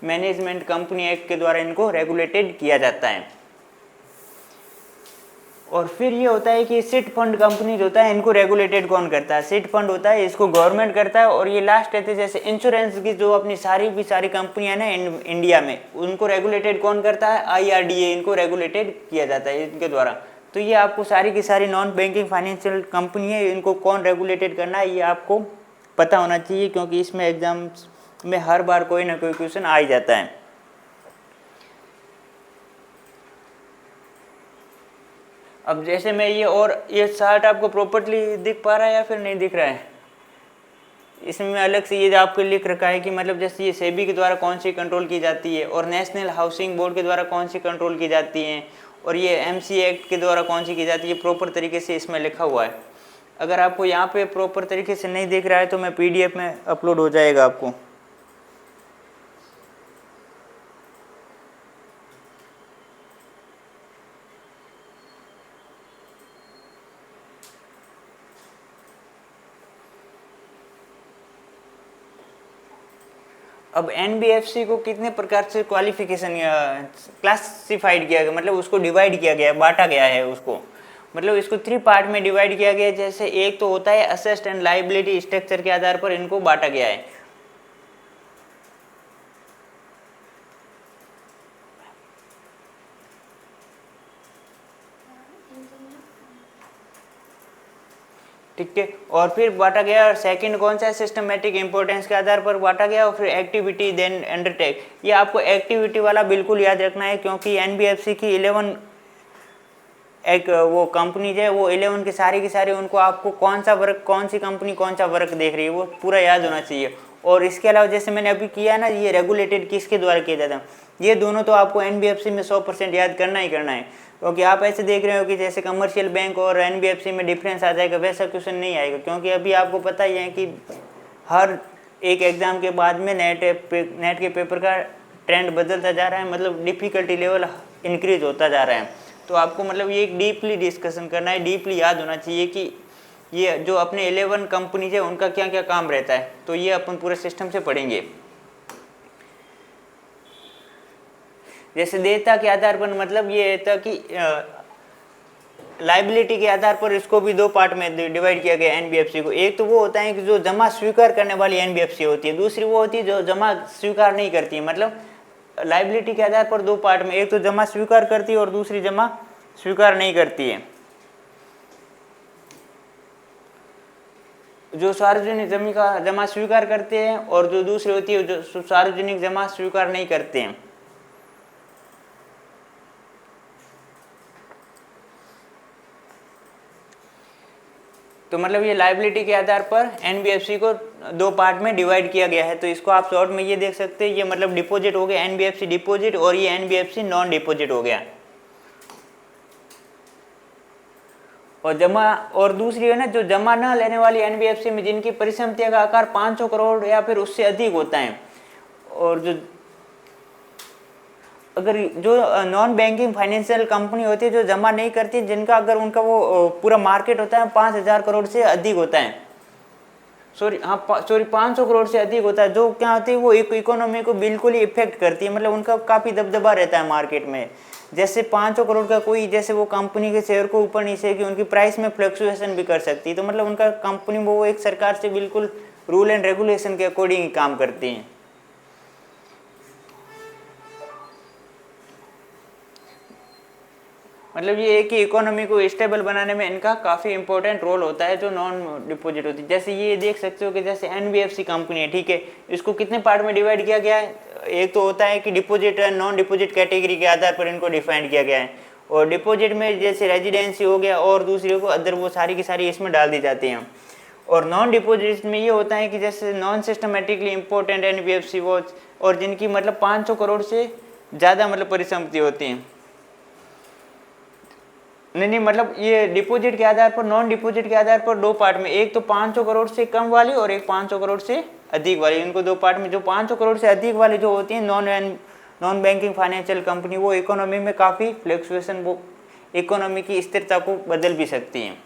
मैनेजमेंट कंपनी एक्ट के द्वारा इनको रेगुलेटेड किया जाता है। और फिर ये होता है कि सिट फंड कंपनी होता है, इनको रेगुलेटेड कौन करता है? सिट फंड होता है, इसको गवर्नमेंट करता है। और ये लास्ट रहते हैं जैसे इंश्योरेंस की जो अपनी सारी कंपनियां ना इंडिया में, उनको रेगुलेटेड कौन करता है? आईआरडीए, इनको रेगुलेटेड किया जाता है इनके द्वारा। तो ये आपको सारी की सारी नॉन बैंकिंग फाइनेंशियल कंपनी है, इनको कौन रेगुलेटेड करना है ये आपको पता होना चाहिए, क्योंकि इसमें एग्जाम्स में हर बार कोई ना कोई क्वेश्चन आ ही जाता है। अब जैसे मैं ये चार्ट आपको प्रॉपर्ली दिख पा रहा है या फिर नहीं दिख रहा है? इसमें अलग से ये आपको लिख रखा है कि मतलब जैसे ये सेबी के द्वारा कौन सी कंट्रोल की जाती है और नेशनल हाउसिंग बोर्ड के द्वारा कौन सी कंट्रोल की जाती हैं और ये एमसी एक्ट के द्वारा कौन सी की जाती है, प्रॉपर तरीके से इसमें लिखा हुआ है। अगर आपको यहाँ पे प्रॉपर तरीके से नहीं दिख रहा है तो मैं पीडीएफ में अपलोड हो जाएगा आपको। अब एनबीएफसी को कितने प्रकार से क्वालिफिकेशन क्लासिफाइड किया गया, मतलब उसको डिवाइड किया गया, बांटा गया है उसको, मतलब इसको 3 पार्ट में डिवाइड किया गया है। जैसे एक तो होता है असेस्ट एंड लायबिलिटी स्ट्रक्चर के आधार पर इनको बांटा गया है। ठीक है, और फिर बांटा गया। और सेकंड कौन सा है, सिस्टमेटिक इंपॉर्टेंस के आधार पर बांटा गया। और फिर एक्टिविटी देन अंडरटेक, ये आपको एक्टिविटी वाला बिल्कुल याद रखना है क्योंकि एनबीएफसी की 11 एक वो कंपनीज है, वो 11 की सारी उनको आपको कौन सा वर्क, कौन सी कंपनी कौन सा वर्क देख रही है वो पूरा याद होना चाहिए। और इसके अलावा जैसे मैंने अभी किया ना, ये रेगुलेटेड किसके द्वारा किया जाता है, ये दोनों तो आपको एनबीएफसी में 100% याद करना ही करना है। क्योंकि आप ऐसे देख रहे हो कि जैसे कमर्शियल बैंक और एनबीएफसी में डिफरेंस आ जाएगा, वैसा क्वेश्चन नहीं आएगा। क्योंकि अभी आपको पता ही है कि हर एक एग्ज़ाम के बाद में नेट के पेपर का ट्रेंड बदलता जा रहा है, मतलब डिफ़िकल्टी लेवल इंक्रीज होता जा रहा है। तो आपको मतलब ये एक डीपली डिस्कशन करना है, डीपली याद होना चाहिए कि ये जो अपने 11 कंपनीज है उनका क्या क्या काम रहता है। तो ये अपन पूरे सिस्टम से पढ़ेंगे। जैसे देयता के आधार पर मतलब ये था कि लाइबिलिटी के आधार पर इसको भी 2 पार्ट में डिवाइड किया गया एनबीएफसी को। एक तो वो होता है कि जो जमा स्वीकार करने वाली एनबीएफसी होती है, दूसरी वो होती है जो जमा स्वीकार नहीं करती है। मतलब लाइबिलिटी के आधार पर 2 पार्ट में, एक तो जमा स्वीकार करती है और दूसरी जमा स्वीकार नहीं करती है। जो सार्वजनिक जमा स्वीकार करते हैं और जो दूसरी होती है जो सार्वजनिक जमा स्वीकार नहीं करते हैं। तो मतलब ये लाइबिलिटी के आधार पर एनबीएफसी को 2 पार्ट में डिवाइड किया गया है। तो इसको आप शॉर्ट में ये देख सकते हैं, ये मतलब डिपॉजिट हो गया एनबीएफसी डिपॉजिट, और ये एनबीएफसी नॉन डिपॉजिट हो गया। और जमा, और दूसरी है ना जो जमा न लेने वाली एनबीएफसी में जिनकी परिसंपत्ति का आकार 500 करोड़ या फिर उससे अधिक होता है, और जो अगर जो नॉन बैंकिंग फाइनेंशियल कंपनी होती है जो जमा नहीं करती, जिनका अगर उनका वो पूरा मार्केट होता है 5000 करोड़ से अधिक होता है, सॉरी 500 करोड़ से अधिक होता है, जो क्या होती है वो इकोनॉमी को बिल्कुल ही इफेक्ट करती है। मतलब उनका काफ़ी दबदबा रहता है मार्केट में। जैसे 500 करोड़ का कोई, जैसे वो कंपनी के शेयर को ऊपर नीचे की उनकी प्राइस में फ्लक्चुएशन भी कर सकती है। तो मतलब उनका कंपनी वो एक सरकार से बिल्कुल रूल एंड रेगुलेशन के अकॉर्डिंग काम करती हैं। मतलब ये एक ही इकोनॉमी को स्टेबल बनाने में इनका काफ़ी इंपॉर्टेंट रोल होता है जो नॉन डिपॉजिट होती है। जैसे ये देख सकते हो कि जैसे एनबीएफसी कंपनी है, ठीक है, इसको कितने पार्ट में डिवाइड किया गया है। एक तो होता है कि deposit and non deposit category के आधार पर इनको डिफाइन किया गया है, और डिपॉजिट में जैसे रेजिडेंसी हो गया और दूसरे को अदर, वो सारी की सारी इसमें डाल दी जाती हैं। और नॉन डिपॉजिट में ये होता है कि जैसे नॉन सिस्टमेटिकली इम्पोर्टेंट एनबीएफसी वो, और जिनकी मतलब 500 करोड़ से ज़्यादा मतलब परिसंपत्ति होती हैं। नहीं, मतलब ये डिपॉजिट के आधार पर, नॉन डिपॉजिट के आधार पर 2 पार्ट में, एक तो 500 करोड़ से कम वाली और एक 500 करोड़ से अधिक वाली, इनको 2 पार्ट में। जो 500 करोड़ से अधिक वाली जो होती है नॉन बैंकिंग फाइनेंशियल कंपनी, वो इकोनॉमी में काफ़ी फ्लक्चुएशन, वो इकोनॉमी की स्थिरता को बदल भी सकती हैं।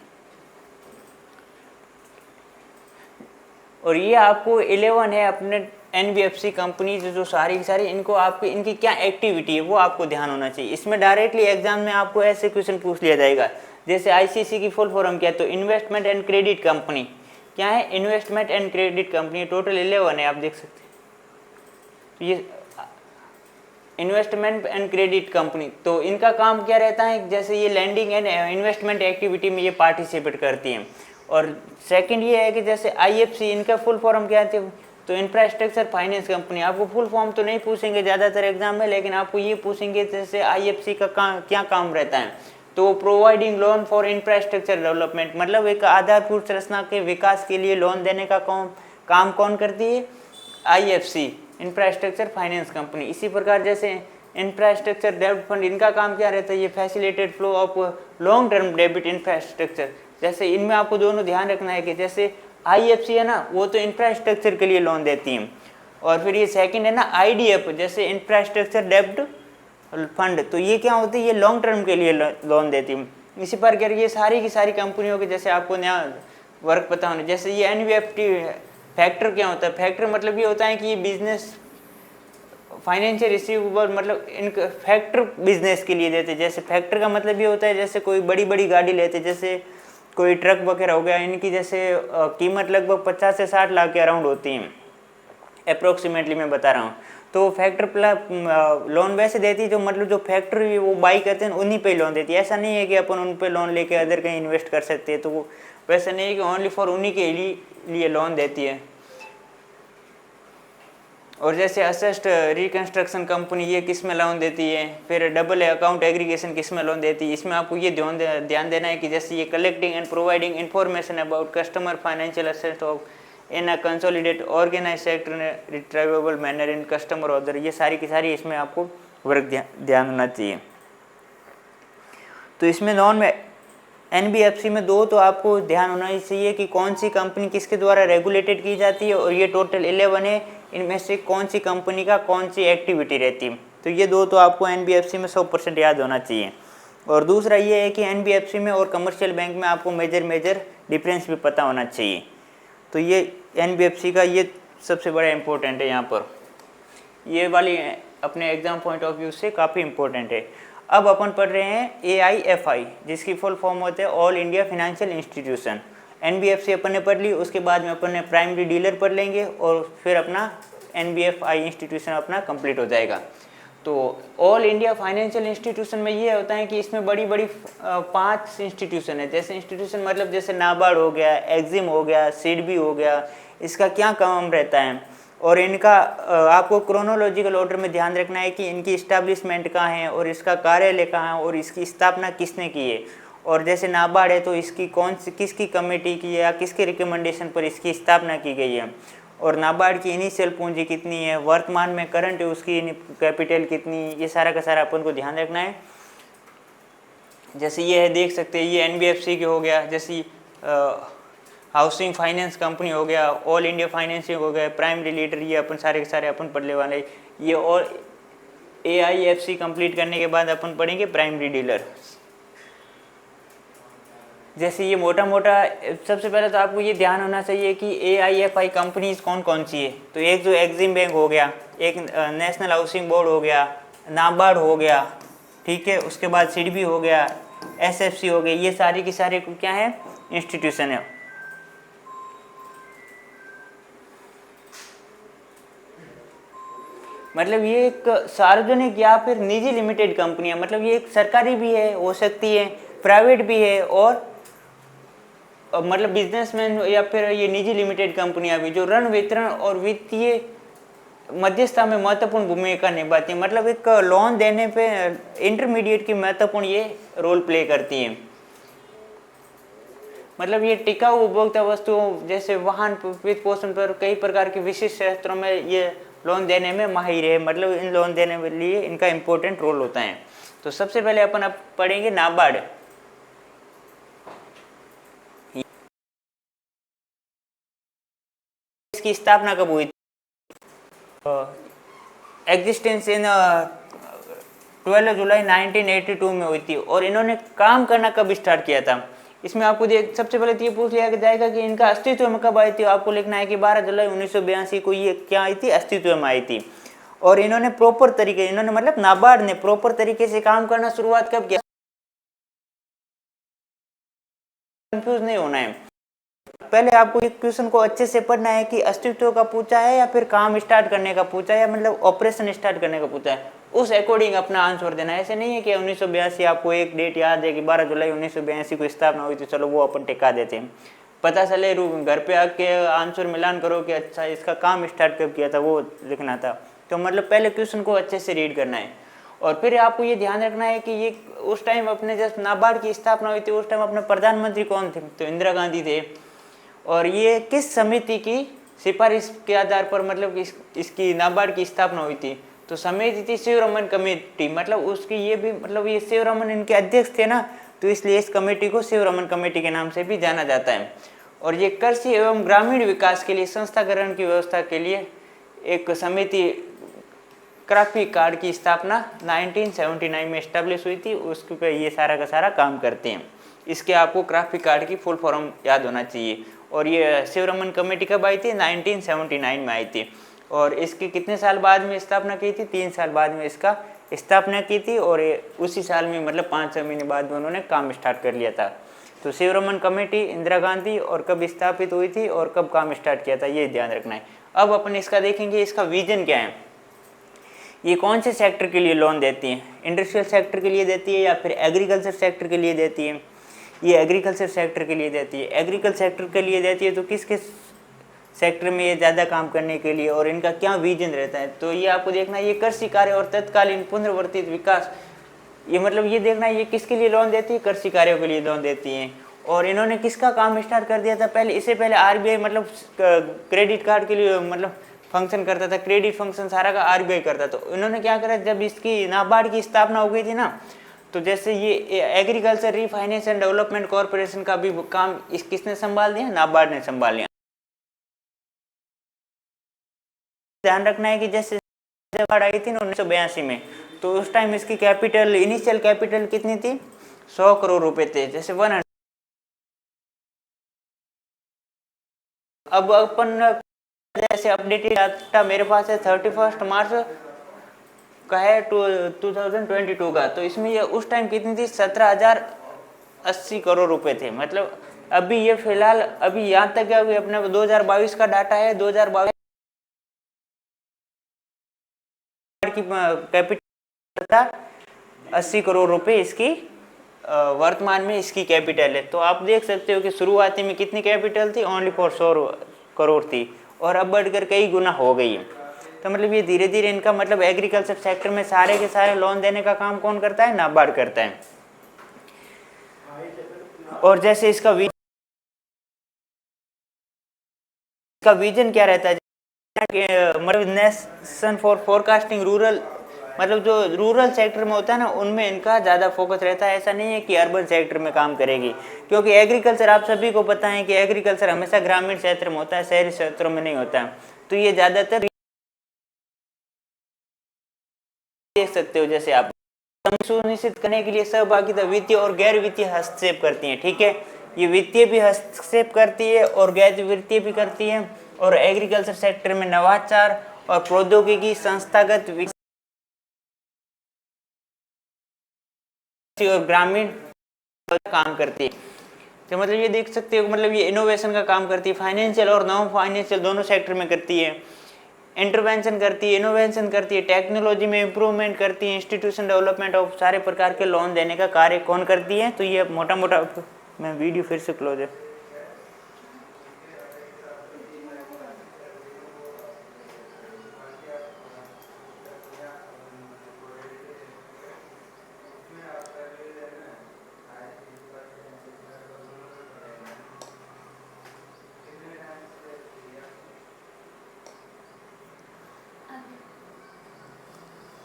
और ये आपको 11 है अपने एनबीएफसी कंपनी जो सारी की सारी, इनको आपकी इनकी क्या एक्टिविटी है वो आपको ध्यान होना चाहिए। इसमें डायरेक्टली एग्जाम में आपको ऐसे क्वेश्चन पूछ लिया जाएगा। जैसे आईसीसी की फुल फॉर्म क्या है, तो इन्वेस्टमेंट एंड क्रेडिट कंपनी क्या है, investment and credit company, total 11 है, आप देख सकते हैं। ये इन्वेस्टमेंट एंड क्रेडिट कंपनी, तो इनका काम क्या रहता है, जैसे ये लैंडिंग एंड इन्वेस्टमेंट एक्टिविटी में ये पार्टिसिपेट करती हैं। और सेकंड ये है कि जैसे आईएफसी, इनका फुल फॉर्म क्या है, तो इंफ्रास्ट्रक्चर फाइनेंस कंपनी। आपको फुल फॉर्म तो नहीं पूछेंगे ज़्यादातर एग्जाम में, लेकिन आपको ये पूछेंगे जैसे आईएफसी का क्या काम रहता है। तो providing loan for infrastructure development, मतलब एक आधारभूत संरचना के विकास के लिए लोन देने का काम कौन करती है? IFC, infrastructure finance company. इसी प्रकार जैसे इंफ्रास्ट्रक्चर डेब्ट फंड, इनका काम क्या रहता है? ये facilitate flow of long term debit infrastructure. जैसे इनमें आपको दोनों ध्यान रखना है कि जैसे IFC है ना, वो तो इंफ्रास्ट्रक्चर के लिए लोन देती है, और फिर ये सेकंड है ना IDF, जैसे इंफ्रास्ट्रक्चर डेब्ट फंड, तो ये क्या होती है? ये लॉन्ग टर्म के लिए लोन देती है। इसी प्रकार ये सारी की सारी कंपनियों के, जैसे आपको नया वर्क पता होना, जैसे ये NBFT फैक्टर क्या होता है? फैक्टर मतलब ये होता है कि ये बिजनेस फाइनेंशियल रिसीवेबल, मतलब इनका फैक्टर बिजनेस के लिए देते हैं। जैसे फैक्टर का मतलब ये होता है जैसे कोई बड़ी बड़ी गाड़ी लेते, जैसे कोई ट्रक वगैरह हो गया, इनकी जैसे कीमत लगभग 50 से 60 लाख के अराउंड होती है, अप्रोक्सीमेटली मैं बता रहा हूँ। तो फैक्टर लोन वैसे देती है जो मतलब जो फैक्ट्री वो बाई करते हैं उन्हीं पे लोन देती है। ऐसा नहीं है कि अपन उन पे लोन लेके अदर कहीं इन्वेस्ट कर सकते हैं, तो वो वैसा नहीं है कि ओनली फॉर उन्हीं के लिए लोन देती है। और जैसे असिस्ट रिकंस्ट्रक्शन कंपनी, ये किस में लोन देती है? फिर डबल अकाउंट एग्रीगेशन किस में लोन देती है? इसमें आपको ये ध्यान देना है कि जैसे ये collecting and providing information about customer financial assets of in a consolidate organise sector retrievable manner in customer order, ये सारी की सारी इसमें आपको वर्क ध्यान होना चाहिए। तो इसमें नॉन में NBFC में दो तो आपको ध्यान होना ही चाहिए कि कौन सी कंपनी किसके द्वारा रेगुलेटेड की जाती है, और ये टोटल 11 है, इनमें से कौन सी कंपनी का कौन सी एक्टिविटी रहती है। तो ये दो तो आपको NBFC में 100% याद होना चाहिए। और दूसरा ये है कि NBFC में और कमर्शियल बैंक में आपको मेजर डिफरेंस भी पता होना चाहिए। तो ये NBFC का ये सबसे बड़ा इम्पोर्टेंट है यहाँ पर, ये वाली अपने एग्जाम पॉइंट ऑफ व्यू से काफ़ी इम्पोर्टेंट है। अब अपन पढ़ रहे हैं AIFI, जिसकी फुल फॉर्म होते हैं all India financial institution. NBFC अपन ने पढ़ ली, उसके बाद में अपन ने प्राइमरी डीलर पढ़ लेंगे, और फिर अपना NBFI इंस्टीट्यूशन अपना कंप्लीट हो जाएगा। तो ऑल इंडिया फाइनेंशियल इंस्टीट्यूशन में ये होता है कि इसमें बड़ी 5 इंस्टीट्यूशन है। जैसे इंस्टीट्यूशन मतलब जैसे नाबार्ड हो गया, एग्जिम हो गया, सिडबी हो गया, इसका क्या काम रहता है, और इनका आपको क्रोनोलॉजिकल ऑर्डर में ध्यान रखना है कि इनकी इस्टेब्लिशमेंट कहाँ है, और इसका कार्यालय कहाँ है, और इसकी स्थापना किसने की है। और जैसे नाबार्ड है तो इसकी किसकी कमेटी की है या किसके रिकमेंडेशन पर इसकी स्थापना की गई है, और नाबार्ड की इनिशियल पूंजी कितनी है, वर्तमान में करंट है उसकी कैपिटल कितनी, ये सारा का सारा अपन को ध्यान रखना है। जैसे ये है देख सकते हैं, ये NBFC के हो गया, जैसे हाउसिंग फाइनेंस कंपनी हो गया, ऑल इंडिया फाइनेंसिंग हो गया, प्राइमरी लीडर, ये अपन सारे के सारे अपन पढ़ने वाले। ये और AIFC कंप्लीट करने के बाद अपन पढ़ेंगे प्राइमरी डीलर। जैसे ये मोटा सबसे पहले तो आपको ये ध्यान होना चाहिए कि AIFI कंपनीज कौन कौन सी है। तो एक जो एग्जिम बैंक हो गया, एक नेशनल हाउसिंग बोर्ड हो गया, नाबार्ड हो गया, ठीक है, उसके बाद सिडबी हो गया, SFC हो गया, ये सारी की सारी क्या है? इंस्टीट्यूशन है। मतलब ये एक सार्वजनिक या फिर निजी लिमिटेड कंपनी है, मतलब ये एक सरकारी भी है, हो सकती है प्राइवेट भी है, और मतलब बिजनेसमैन या फिर ये निजी लिमिटेड कंपनियां भी जो ऋण वितरण और वित्तीय मध्यस्थता में महत्वपूर्ण भूमिका निभाती है। मतलब एक लोन देने पे इंटरमीडिएट की महत्वपूर्ण ये रोल प्ले करती है। मतलब ये टिकाऊ उपभोक्ता वस्तुओं जैसे वाहन वित्त पोषण पर कई प्रकार के विशिष्ट क्षेत्रों में ये लोन देने में माहिर है। मतलब इन लोन देने के लिए इनका इम्पोर्टेंट रोल होता है। तो सबसे पहले अपन अब पढ़ेंगे नाबार्ड। इसकी स्थापना कब हुई? एग्जिस्टेंस इन 12 जुलाई 1982 में हुई थी। और इन्होंने काम करना कब स्टार्ट किया था? इसमें आपको सबसे पहले तो ये पूछ लिया जाएगा कि इनका अस्तित्व में कब आई थी। आपको लिखना है कि 12 जुलाई 1982 को ये क्या आई थी? अस्तित्व में आई थी। और इन्होंने प्रॉपर तरीके, इन्होंने मतलब नाबार्ड ने प्रॉपर तरीके से काम करना शुरुआत कब किया? कंफ्यूज नहीं होना है, पहले आपको एक क्वेश्चन को अच्छे से पढ़ना है कि अस्तित्व का पूछा है या फिर काम स्टार्ट करने का पूछा है, या मतलब ऑपरेशन स्टार्ट करने का पूछा है, उस अकॉर्डिंग अपना आंसर देना है। ऐसे नहीं है कि 1982 आपको एक डेट याद है कि 12 जुलाई 1982 को स्थापना हुई थी, चलो वो अपन टिका देते हैं। पता चले घर पे आके आंसर मिलान करो कि अच्छा इसका काम स्टार्ट कब किया था, वो लिखना था। तो मतलब पहले क्वेश्चन को अच्छे से रीड करना है। और फिर आपको ये ध्यान रखना है कि ये उस टाइम अपने जब नाबार्ड की स्थापना हुई थी उस टाइम अपने प्रधानमंत्री कौन थे, तो इंदिरा गांधी थे। और ये किस समिति की सिफारिश के आधार पर मतलब इसकी नाबार्ड की स्थापना हुई थी, तो समिति थी शिवरमन कमेटी, मतलब उसकी ये भी मतलब ये शिवरमन इनके अध्यक्ष थे ना, तो इसलिए इस कमेटी को शिवरमन कमेटी के नाम से भी जाना जाता है। और ये कृषि एवं ग्रामीण विकास के लिए संस्थाकरण की व्यवस्था के लिए एक समिति क्राफी कार्ड की स्थापना 1979 में एस्टेब्लिश हुई थी, उसके पे ये सारा का सारा काम करते हैं। इसके आपको क्राफी कार्ड की फुल फॉर्म याद होना चाहिए। और ये शिवरमन कमेटी कब आई थी, 1979 में आई थी। और इसके कितने साल बाद में स्थापना की थी, 3 साल बाद में इसका स्थापना की थी। और उसी साल में मतलब 5-6 महीने बाद में उन्होंने काम स्टार्ट कर लिया था। तो शिवरमन कमेटी इंदिरा गांधी और कब स्थापित हुई थी और कब काम स्टार्ट किया था, ये ध्यान रखना है। अब अपन इसका देखेंगे इसका विजन क्या है, ये कौन से सेक्टर के लिए लोन देती है, इंडस्ट्रियल सेक्टर के लिए देती है या फिर एग्रीकल्चर सेक्टर के लिए देती है। ये एग्रीकल्चर सेक्टर के लिए देती है। एग्रीकल्चर सेक्टर के लिए देती है तो किस किस सेक्टर में ये ज़्यादा काम करने के लिए और इनका क्या विजन रहता है, तो ये आपको देखना है। ये कृषि कार्य और तत्कालीन पुनर्वर्तित विकास, ये मतलब ये देखना है ये किसके लिए लोन देती है, कृषि कार्यों के लिए लोन देती है। और इन्होंने किसका काम स्टार्ट कर दिया था पहले, इससे पहले आरबीआई मतलब क्रेडिट कार्ड के लिए मतलब फंक्शन करता था, क्रेडिट फंक्शन सारा का आरबीआई करता। तो इन्होंने क्या करा, जब इसकी नाबार्ड की स्थापना हो गई थी ना, तो जैसे ये agriculture refinance and development corporation का भी काम किसने संभाल दिया, नाबार्ड ने संभाल लिया। ध्यान रखना है कि जैसे नाबार्ड आई थी ना 1982 में, तो उस टाइम इसकी कैपिटल इनिशियल कैपिटल कितनी थी, 100 करोड़ रुपए थे, जैसे 100। अब अपन जैसे अपडेटेड डाटा मेरे पास है 31 मार्च का है 2022 का, तो इसमें ये उस टाइम कितनी थी, 17,080 करोड़ रुपए थे। मतलब अभी ये फिलहाल अभी यहाँ तक क्या हुई, अपने 2022 का डाटा है, 2022 की कैपिटल 80 करोड़ रुपए इसकी वर्तमान में इसकी कैपिटल है। तो आप देख सकते हो कि शुरुआती में कितनी कैपिटल थी, ओनली फॉर 100 करोड़ थी, और अब बढ़कर कई गुना हो गई है। तो मतलब ये धीरे धीरे इनका मतलब एग्रीकल्चर सेक्टर में सारे के सारे लोन देने का काम कौन करता है, नाबार्ड करता है। और जैसे इसका विजन क्या रहता है, मतलब नेशन फॉर फोरकास्टिंग रूरल, मतलब जो रूरल सेक्टर में होता है ना उनमें इनका ज़्यादा फोकस रहता है। ऐसा नहीं है कि अर्बन सेक्टर में काम करेगी, क्योंकि एग्रीकल्चर आप सभी को पता है कि एग्रीकल्चर हमेशा ग्रामीण क्षेत्र में होता है, शहरी क्षेत्रों में नहीं होता है। तो ये ज़्यादातर देख सकते हो, जैसे आप सुनिश्चित करने के लिए सहभागिता वित्तीय और गैर वित्तीय हस्तक्षेप करती हैं। ठीक है, ये वित्तीय भी हस्तक्षेप करती है और गैर वित्तीय भी करती है। और एग्रीकल्चर सेक्टर में नवाचार और प्रौद्योगिकी संस्थागत और ग्रामीण काम करती है। तो मतलब ये देख सकते हो, मतलब ये इनोवेशन का काम करती है, फाइनेंशियल और नॉन फाइनेंशियल दोनों सेक्टर में करती है। इंटरवेंशन करती है, इनोवेशन करती है, टेक्नोलॉजी में इंप्रूवमेंट करती है, इंस्टीट्यूशन डेवलपमेंट और सारे प्रकार के लोन देने का कार्य कौन करती है। तो ये मोटा मोटा, मैं वीडियो फिर से क्लोज है।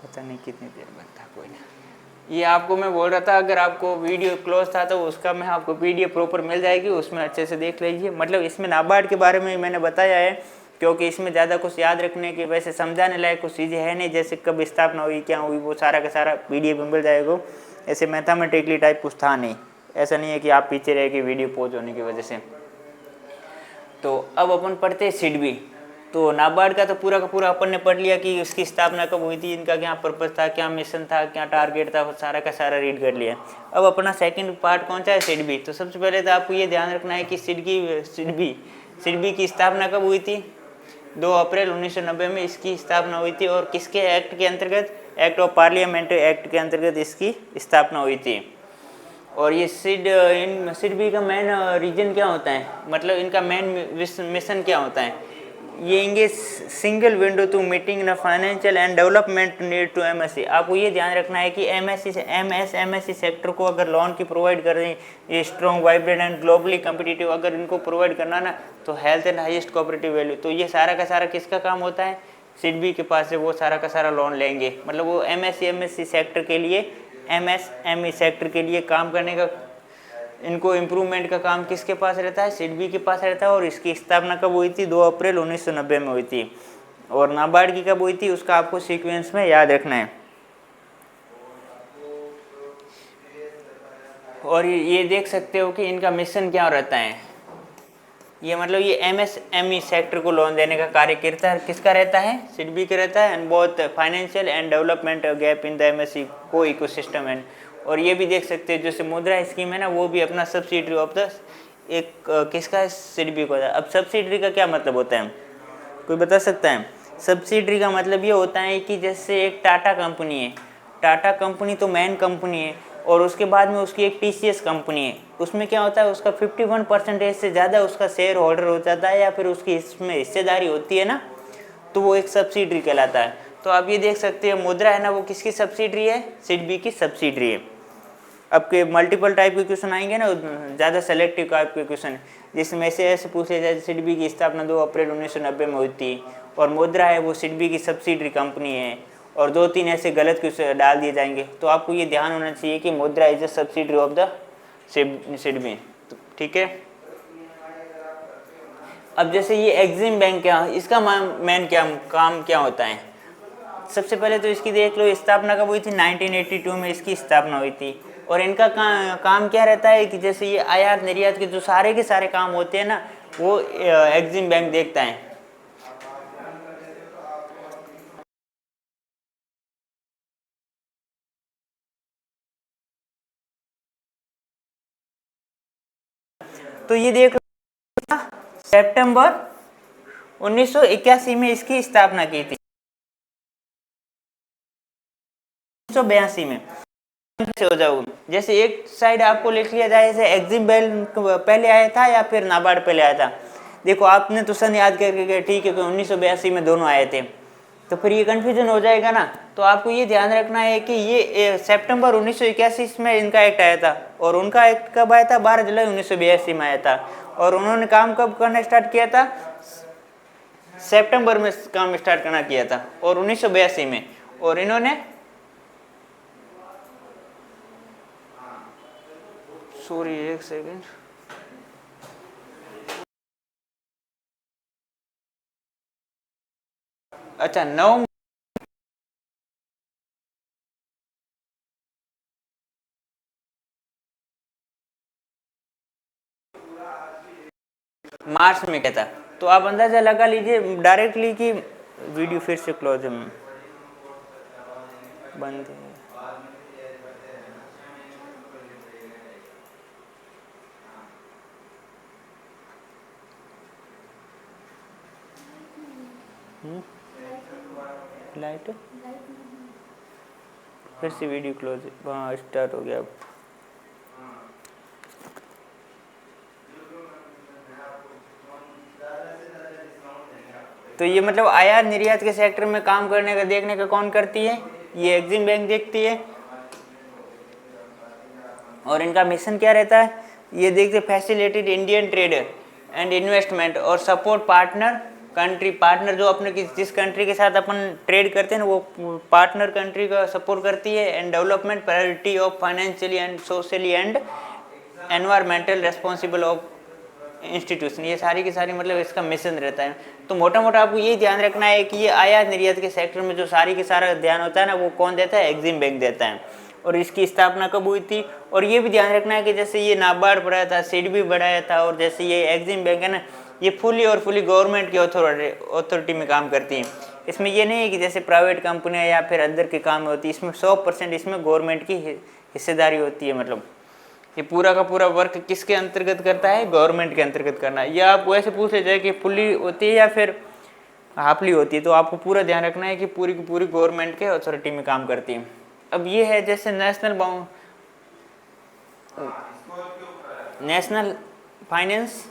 पता नहीं कितनी देर में था, कोई नहीं। ये आपको मैं बोल रहा था, अगर आपको वीडियो क्लोज था तो उसका मैं आपको पीडीएफ प्रॉपर मिल जाएगी, उसमें अच्छे से देख लीजिए। मतलब इसमें नाबार्ड के बारे में मैंने बताया है, क्योंकि इसमें ज़्यादा कुछ याद रखने की, वैसे समझाने लायक कुछ चीज़ें है नहीं, जैसे कब स्थापना हुई, क्या हुई, वो सारा का सारा पीडीएफ में मिल जाएगा। ऐसे मैथमेटिकली टाइप कुछ था नहीं, ऐसा नहीं है कि आप पीछे रह के वीडियो पॉज होने की वजह से। तो अब अपन पढ़ते हैं सिडबी। तो नाबार्ड का तो पूरा का पूरा अपन ने पढ़ लिया कि उसकी स्थापना कब हुई थी, इनका क्या पर्पस था, क्या मिशन था, क्या टारगेट था, वो सारा का सारा रीड कर लिया। अब अपना सेकंड पार्ट कौन सा है, सिडबी। तो सबसे पहले तो आपको ये ध्यान रखना है कि सिडबी की स्थापना कब हुई थी, 2 अप्रैल 1990 में इसकी स्थापना हुई थी। और किसके एक्ट के अंतर्गत, एक्ट ऑफ पार्लियामेंट एक्ट के अंतर्गत इसकी स्थापना हुई थी। और ये सिडबी का मेन रीजन क्या होता है, मतलब इनका मेन मिशन क्या होता है। ये single window to meeting the financial and development need to MSC. आपको ये ध्यान रखना है कि एमएससी से एमएससी सेक्टर को अगर लोन की प्रोवाइड कर रही है, ये strong vibrant and globally competitive अगर इनको प्रोवाइड करना ना, तो health and highest cooperative value, तो ये सारा का सारा किसका काम होता है, सिडबी के पास से वो सारा का सारा लोन लेंगे। मतलब वो एमएससी सेक्टर के लिए, एमएसएमई सेक्टर के लिए काम करने का, इनको इम्प्रूवमेंट का काम किसके पास रहता है, सिडबी के पास रहता है। और इसकी स्थापना कब हुई थी, 2 अप्रैल 1990 में हुई थी। और नाबार्ड की कब हुई थी, उसका आपको सीक्वेंस में याद रखना है। और ये देख सकते हो कि इनका मिशन क्या रहता है, ये मतलब ये एमएसएमई सेक्टर को लोन देने का कार्य करता है, किसका रहता है, सिडबी का रहता है। And both financial and development gap in the MSc को इकोसिस्टम एंड। और ये भी देख सकते हैं जैसे मुद्रा स्कीम है ना, वो भी अपना सब्सिडरी ऑफ द एक किसका है, सिडबी को होता है। अब सब्सिडरी का क्या मतलब होता है, कोई बता सकता है? सब्सिडरी का मतलब ये होता है कि जैसे एक टाटा कंपनी है, टाटा कंपनी तो मेन कंपनी है, और उसके बाद में उसकी एक टीसीएस कंपनी है, उसमें क्या होता है, उसका 51% से ज़्यादा उसका शेयर होल्डर हो जाता है, या फिर उसकी इसमें हिस्सेदारी होती है ना, तो वो एक सब्सिडरी कहलाता है। तो आप ये देख सकते हैं मुद्रा है ना, वो किसकी सब्सिडरी है, सिडबी की सब्सिडरी है। आपके मल्टीपल टाइप के क्वेश्चन आएंगे ना, ज़्यादा सेलेक्टिव टाइप के क्वेश्चन, जिसमें से ऐसे पूछे जाए, सिडबी की स्थापना 2 अप्रैल 1990 में हुई थी, और मुद्रा है वो सिडबी की सब्सिडरी कंपनी है, और 2-3 ऐसे गलत क्वेश्चन डाल दिए जाएंगे। तो आपको ये ध्यान होना चाहिए कि मुद्रा is a subsidiary of the SIDBI, ठीक है। अब जैसे ये एग्जिम बैंक क्या, इसका मेन क्या काम क्या होता है, सबसे पहले तो इसकी देख लो, स्थापना कब हुई थी, 1982 में इसकी स्थापना हुई थी। और इनका काम क्या रहता है कि जैसे ये आयात निर्यात के जो सारे के सारे काम होते हैं ना, वो एग्जिम बैंक देखता है। तो ये देख लो, सितंबर 1981 में इसकी स्थापना की थी, 1982 में से हो जाओ। जैसे एक साइड आपको लिख लिया जाए, जैसे एग्जिम बैंक पहले आया था या फिर नाबार्ड पहले आया था। देखो आपने तो सन याद करके गए, ठीक है कि 1982 में दोनों आए थे, तो फिर ये कन्फ्यूजन हो जाएगा ना। तो आपको ये ध्यान रखना है कि ये सितंबर 1981 में इनका एक्ट आया था, और उनका एक्ट कब आया था, 12 जुलाई 1982 में आया था। और उन्होंने काम कब करना स्टार्ट किया था, सितंबर में काम स्टार्ट करना किया था, और 1982 में। और इन्होंने सॉरी एक सेकेंड, अच्छा 9 मार्च में क्या था। तो आप अंदाजा लगा लीजिए डायरेक्टली कि वीडियो फिर से क्लोज में बंद है। लाइट फिर से वीडियो क्लोज, हाँ स्टार्ट हो गया अब। तो ये मतलब आयात निर्यात के सेक्टर में काम करने का देखने का कौन करती है, ये एग्जिम बैंक देखती है। और इनका मिशन क्या रहता है, ये देखते facilitated Indian trade and investment और सपोर्ट पार्टनर कंट्री, पार्टनर जो अपने जिस कंट्री के साथ अपन ट्रेड करते हैं ना, वो पार्टनर कंट्री का सपोर्ट करती है। And development priority of financially and socially and environmental responsible of institution, ये सारी की सारी मतलब इसका मिशन रहता है। तो मोटा मोटा आपको ये ध्यान रखना है कि ये आयात निर्यात के सेक्टर में जो सारी की सारा ध्यान होता है ना, वो कौन देता है, एग्जिम बैंक देता है। और इसकी स्थापना कब हुई थी, और ये भी ध्यान रखना है कि जैसे ये नाबार्ड बढ़ाया था, सिडबी बढ़ाया था, और जैसे ये एग्जिम बैंक है ना, ये फुली गवर्नमेंट की अथॉरिटी में काम करती है। इसमें ये नहीं है कि जैसे प्राइवेट कंपनियां या फिर अंदर के काम होती है, इसमें 100% इसमें गवर्नमेंट की हिस्सेदारी होती है। मतलब ये पूरा का पूरा वर्क किसके अंतर्गत करता है, गवर्नमेंट के अंतर्गत करना है। या आप वैसे पूछ ले जाए कि फुल्ली होती है या फिर हाफली होती है, तो आपको पूरा ध्यान रखना है कि पूरी की पूरी गवर्नमेंट के अथॉरिटी में काम करती है। अब ये है जैसे नेशनल फाइनेंस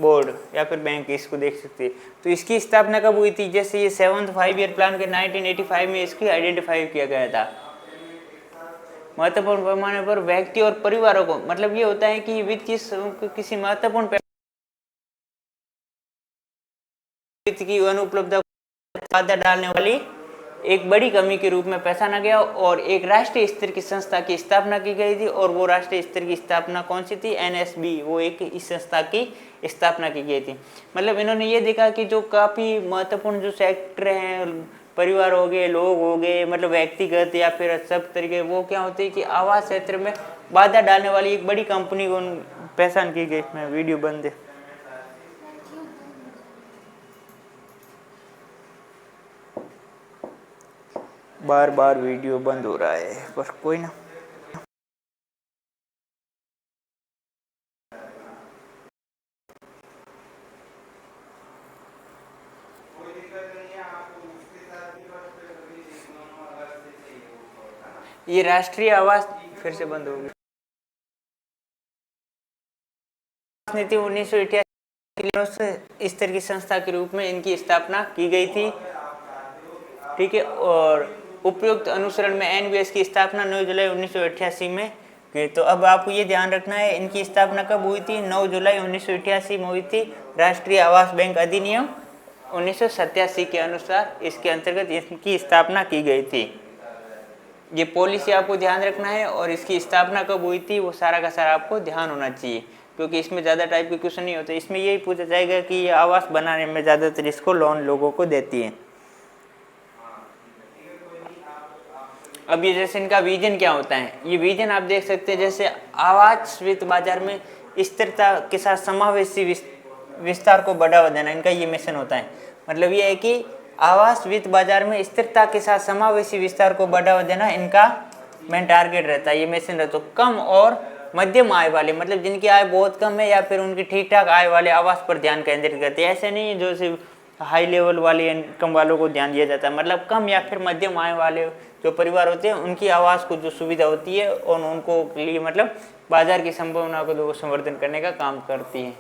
बोर्ड या फिर बैंक, इसको देख सकते हैं। तो इसकी स्थापना कब हुई थी? जैसे ये 7th 5 ईयर प्लान के 1985 में इसकी आइडेंटिफाई किया गया था। महत्वपूर्ण पैमाने पर व्यक्ति और परिवारों को, मतलब ये होता है कि वित्त किसी महत्वपूर्ण वित्त की अनुपलब्धता बाधा डालने वाली एक बड़ी कमी के रूप में पहचाना गया और एक राष्ट्रीय स्तर की संस्था की स्थापना की गई थी। और वो राष्ट्रीय स्तर की स्थापना कौन सी थी? NSB, वो एक इस संस्था की स्थापना की गई थी। मतलब इन्होंने ये देखा कि जो काफ़ी महत्वपूर्ण जो सेक्टर हैं, परिवार हो गए, लोग हो गए, मतलब व्यक्तिगत या फिर सब तरीके, वो क्या होती है कि आवास क्षेत्र में बाधा डालने वाली एक बड़ी कंपनी को पहचान की गई। मैं वीडियो बंद है, बार बार वीडियो बंद हो रहा है, पर कोई ना। ये राष्ट्रीय आवास फिर से बंद हो गई। नीति 1988 स्तर की संस्था के रूप में इनकी स्थापना की गई थी, ठीक है। और उपयुक्त अनुसरण में NBS की स्थापना 9 जुलाई 1988 में की। तो अब आपको ये ध्यान रखना है, इनकी स्थापना कब हुई थी? 9 जुलाई 1988 में हुई थी। राष्ट्रीय आवास बैंक अधिनियम 1987 के अनुसार इसके अंतर्गत इनकी स्थापना की गई थी। ये पॉलिसी आपको ध्यान रखना है और इसकी स्थापना कब हुई थी वो सारा का सारा आपको ध्यान होना चाहिए, क्योंकि इसमें ज़्यादा टाइप के क्वेश्चन नहीं होते। इसमें यही पूछा जाएगा कि ये आवास बनाने में ज़्यादातर इसको लोन लोगों को देती है। अब ये जैसे इनका विजन क्या होता है, ये विजन आप देख सकते हैं, जैसे आवास वित्त बाजार में स्थिरता के साथ समावेशी विस्तार को बढ़ावा देना, इनका ये मिशन होता है। मतलब ये है कि आवास वित्त बाजार में स्थिरता के साथ समावेशी विस्तार को बढ़ावा देना इनका मेन टारगेट रहता है, ये मिशन रहता है। तो कम और मध्यम आय वाले, मतलब जिनकी आय बहुत कम है या फिर उनकी ठीक ठाक आय वाले आवास पर ध्यान केंद्रित करते हैं। ऐसे नहीं जो सिर्फ हाई लेवल वाले इनकम वालों को ध्यान दिया जाता है। मतलब कम या फिर मध्यम आय वाले जो परिवार होते हैं उनकी आवास को जो सुविधा होती है और उनको लिए मतलब बाजार की संभावना को संवर्धन करने का काम करती है।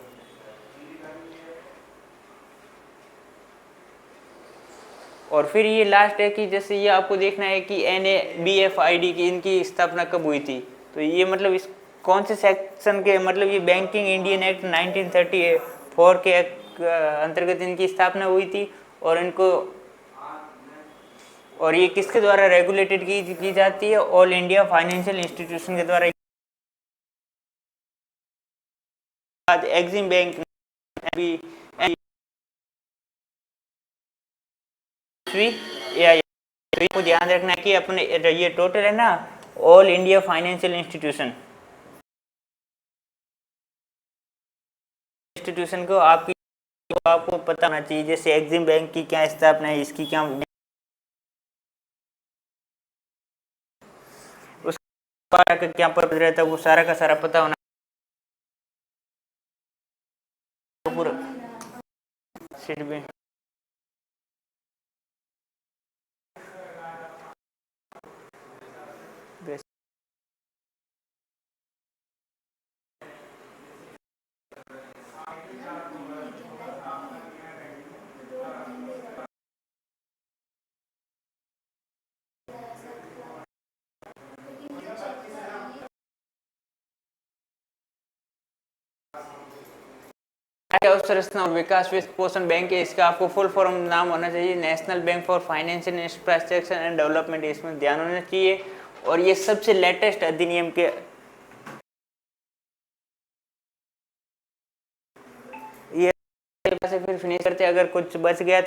और फिर ये लास्ट है कि जैसे ये आपको देखना है कि NABFID की इनकी स्थापना कब हुई थी। तो ये मतलब इस कौन से सेक्शन के, मतलब ये बैंकिंग इंडियन एक्ट 1934 के अंतर्गत इनकी स्थापना हुई थी। और इनको और ये किसके द्वारा रेगुलेटेड की जाती है? ऑल इंडिया फाइनेंशियल इंस्टीट्यूशन के द्वारा। एग्जिम बैंक को ध्यान रखना है कि अपने ये टोटल है ना, ऑल इंडिया फाइनेंशियल इंस्टीट्यूशन को आपको पता होना चाहिए। जैसे एग्जिम बैंक की क्या स्थापना है, इसकी क्या उसका क्या पर्पज रहता है, वो सारा का सारा पता होना पूरा सीट में। अवसंरचना और विकास वित्त पोषण बैंक है, इसका आपको फुल फॉर्म नाम होना चाहिए national bank for financial infrastructure and development, इसमें ध्यान होना चाहिए। और ये सबसे लेटेस्ट अधिनियम के ये से फिर फिनिश करते, अगर कुछ बच गया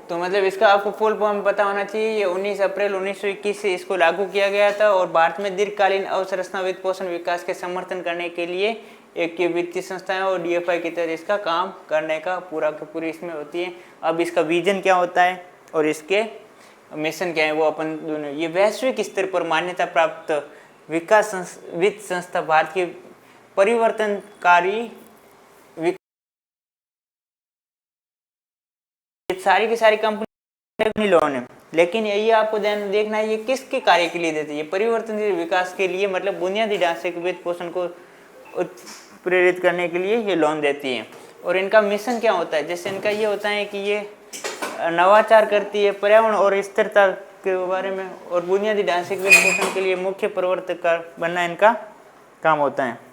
तो मतलब इसका आपको फुल फॉर्म पता होना चाहिए। ये 19 अप्रैल 1921 से इसको लागू किया गया था और भारत में दीर्घकालीन अवसंरचना वित्त पोषण विकास के समर्थन करने के लिए एक वित्तीय संस्थाएं और DFI की तरह इसका काम करने का पूरी इसमें होती है। अब इसका विजन क्या होता है और इसके मिशन क्या है वो अपन दोनों, ये वैश्विक स्तर पर मान्यता प्राप्त विकास वित्त संस्था भारत की परिवर्तनकारी सारी की सारी कंपनी लोन है। लेकिन ये आपको ध्यान देखना है ये किसके कार्य के लिए देती है, परिवर्तनशील विकास के लिए, मतलब बुनियादी ढांचे के वित्त पोषण को प्रेरित करने के लिए ये लोन देती है। और इनका मिशन क्या होता है, जैसे इनका ये होता है कि ये नवाचार करती है, पर्यावरण और स्थिरता के बारे में, और बुनियादी ढांचे के वित्त पोषण के लिए मुख्य प्रवर्तक बनना इनका काम होता है।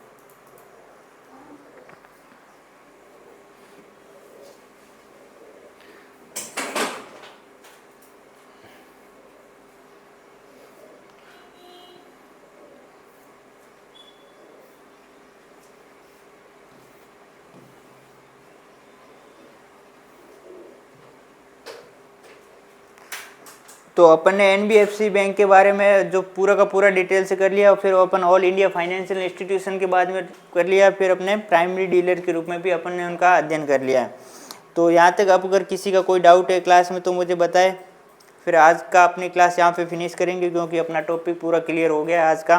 तो अपन ने एनबीएफसी बैंक के बारे में जो पूरा का पूरा डिटेल से कर लिया, और फिर अपन ऑल इंडिया फाइनेंशियल इंस्टीट्यूशन के बाद में कर लिया, फिर अपने प्राइमरी डीलर के रूप में भी अपन ने उनका अध्ययन कर लिया है। तो यहाँ तक अब अगर किसी का कोई डाउट है क्लास में तो मुझे बताए, फिर आज का अपनी क्लास यहाँ पे फिनिश करेंगे, क्योंकि अपना टॉपिक पूरा क्लियर हो गया आज का।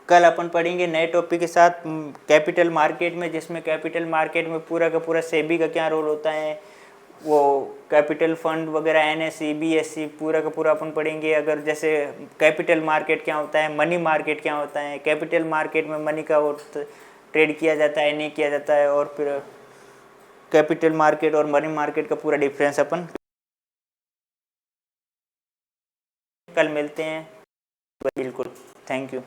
कल अपन पढ़ेंगे नए टॉपिक के साथ कैपिटल मार्केट में, जिसमें कैपिटल मार्केट में पूरा का पूरा सेबी का क्या रोल होता है, वो कैपिटल फंड वगैरह, एनएसई बीएसई पूरा का पूरा अपन पढ़ेंगे। अगर जैसे कैपिटल मार्केट क्या होता है, मनी मार्केट क्या होता है, कैपिटल मार्केट में मनी का ट्रेड किया जाता है नहीं किया जाता है, और फिर कैपिटल मार्केट और मनी मार्केट का पूरा डिफरेंस अपन कल मिलते हैं। बिल्कुल, थैंक यू।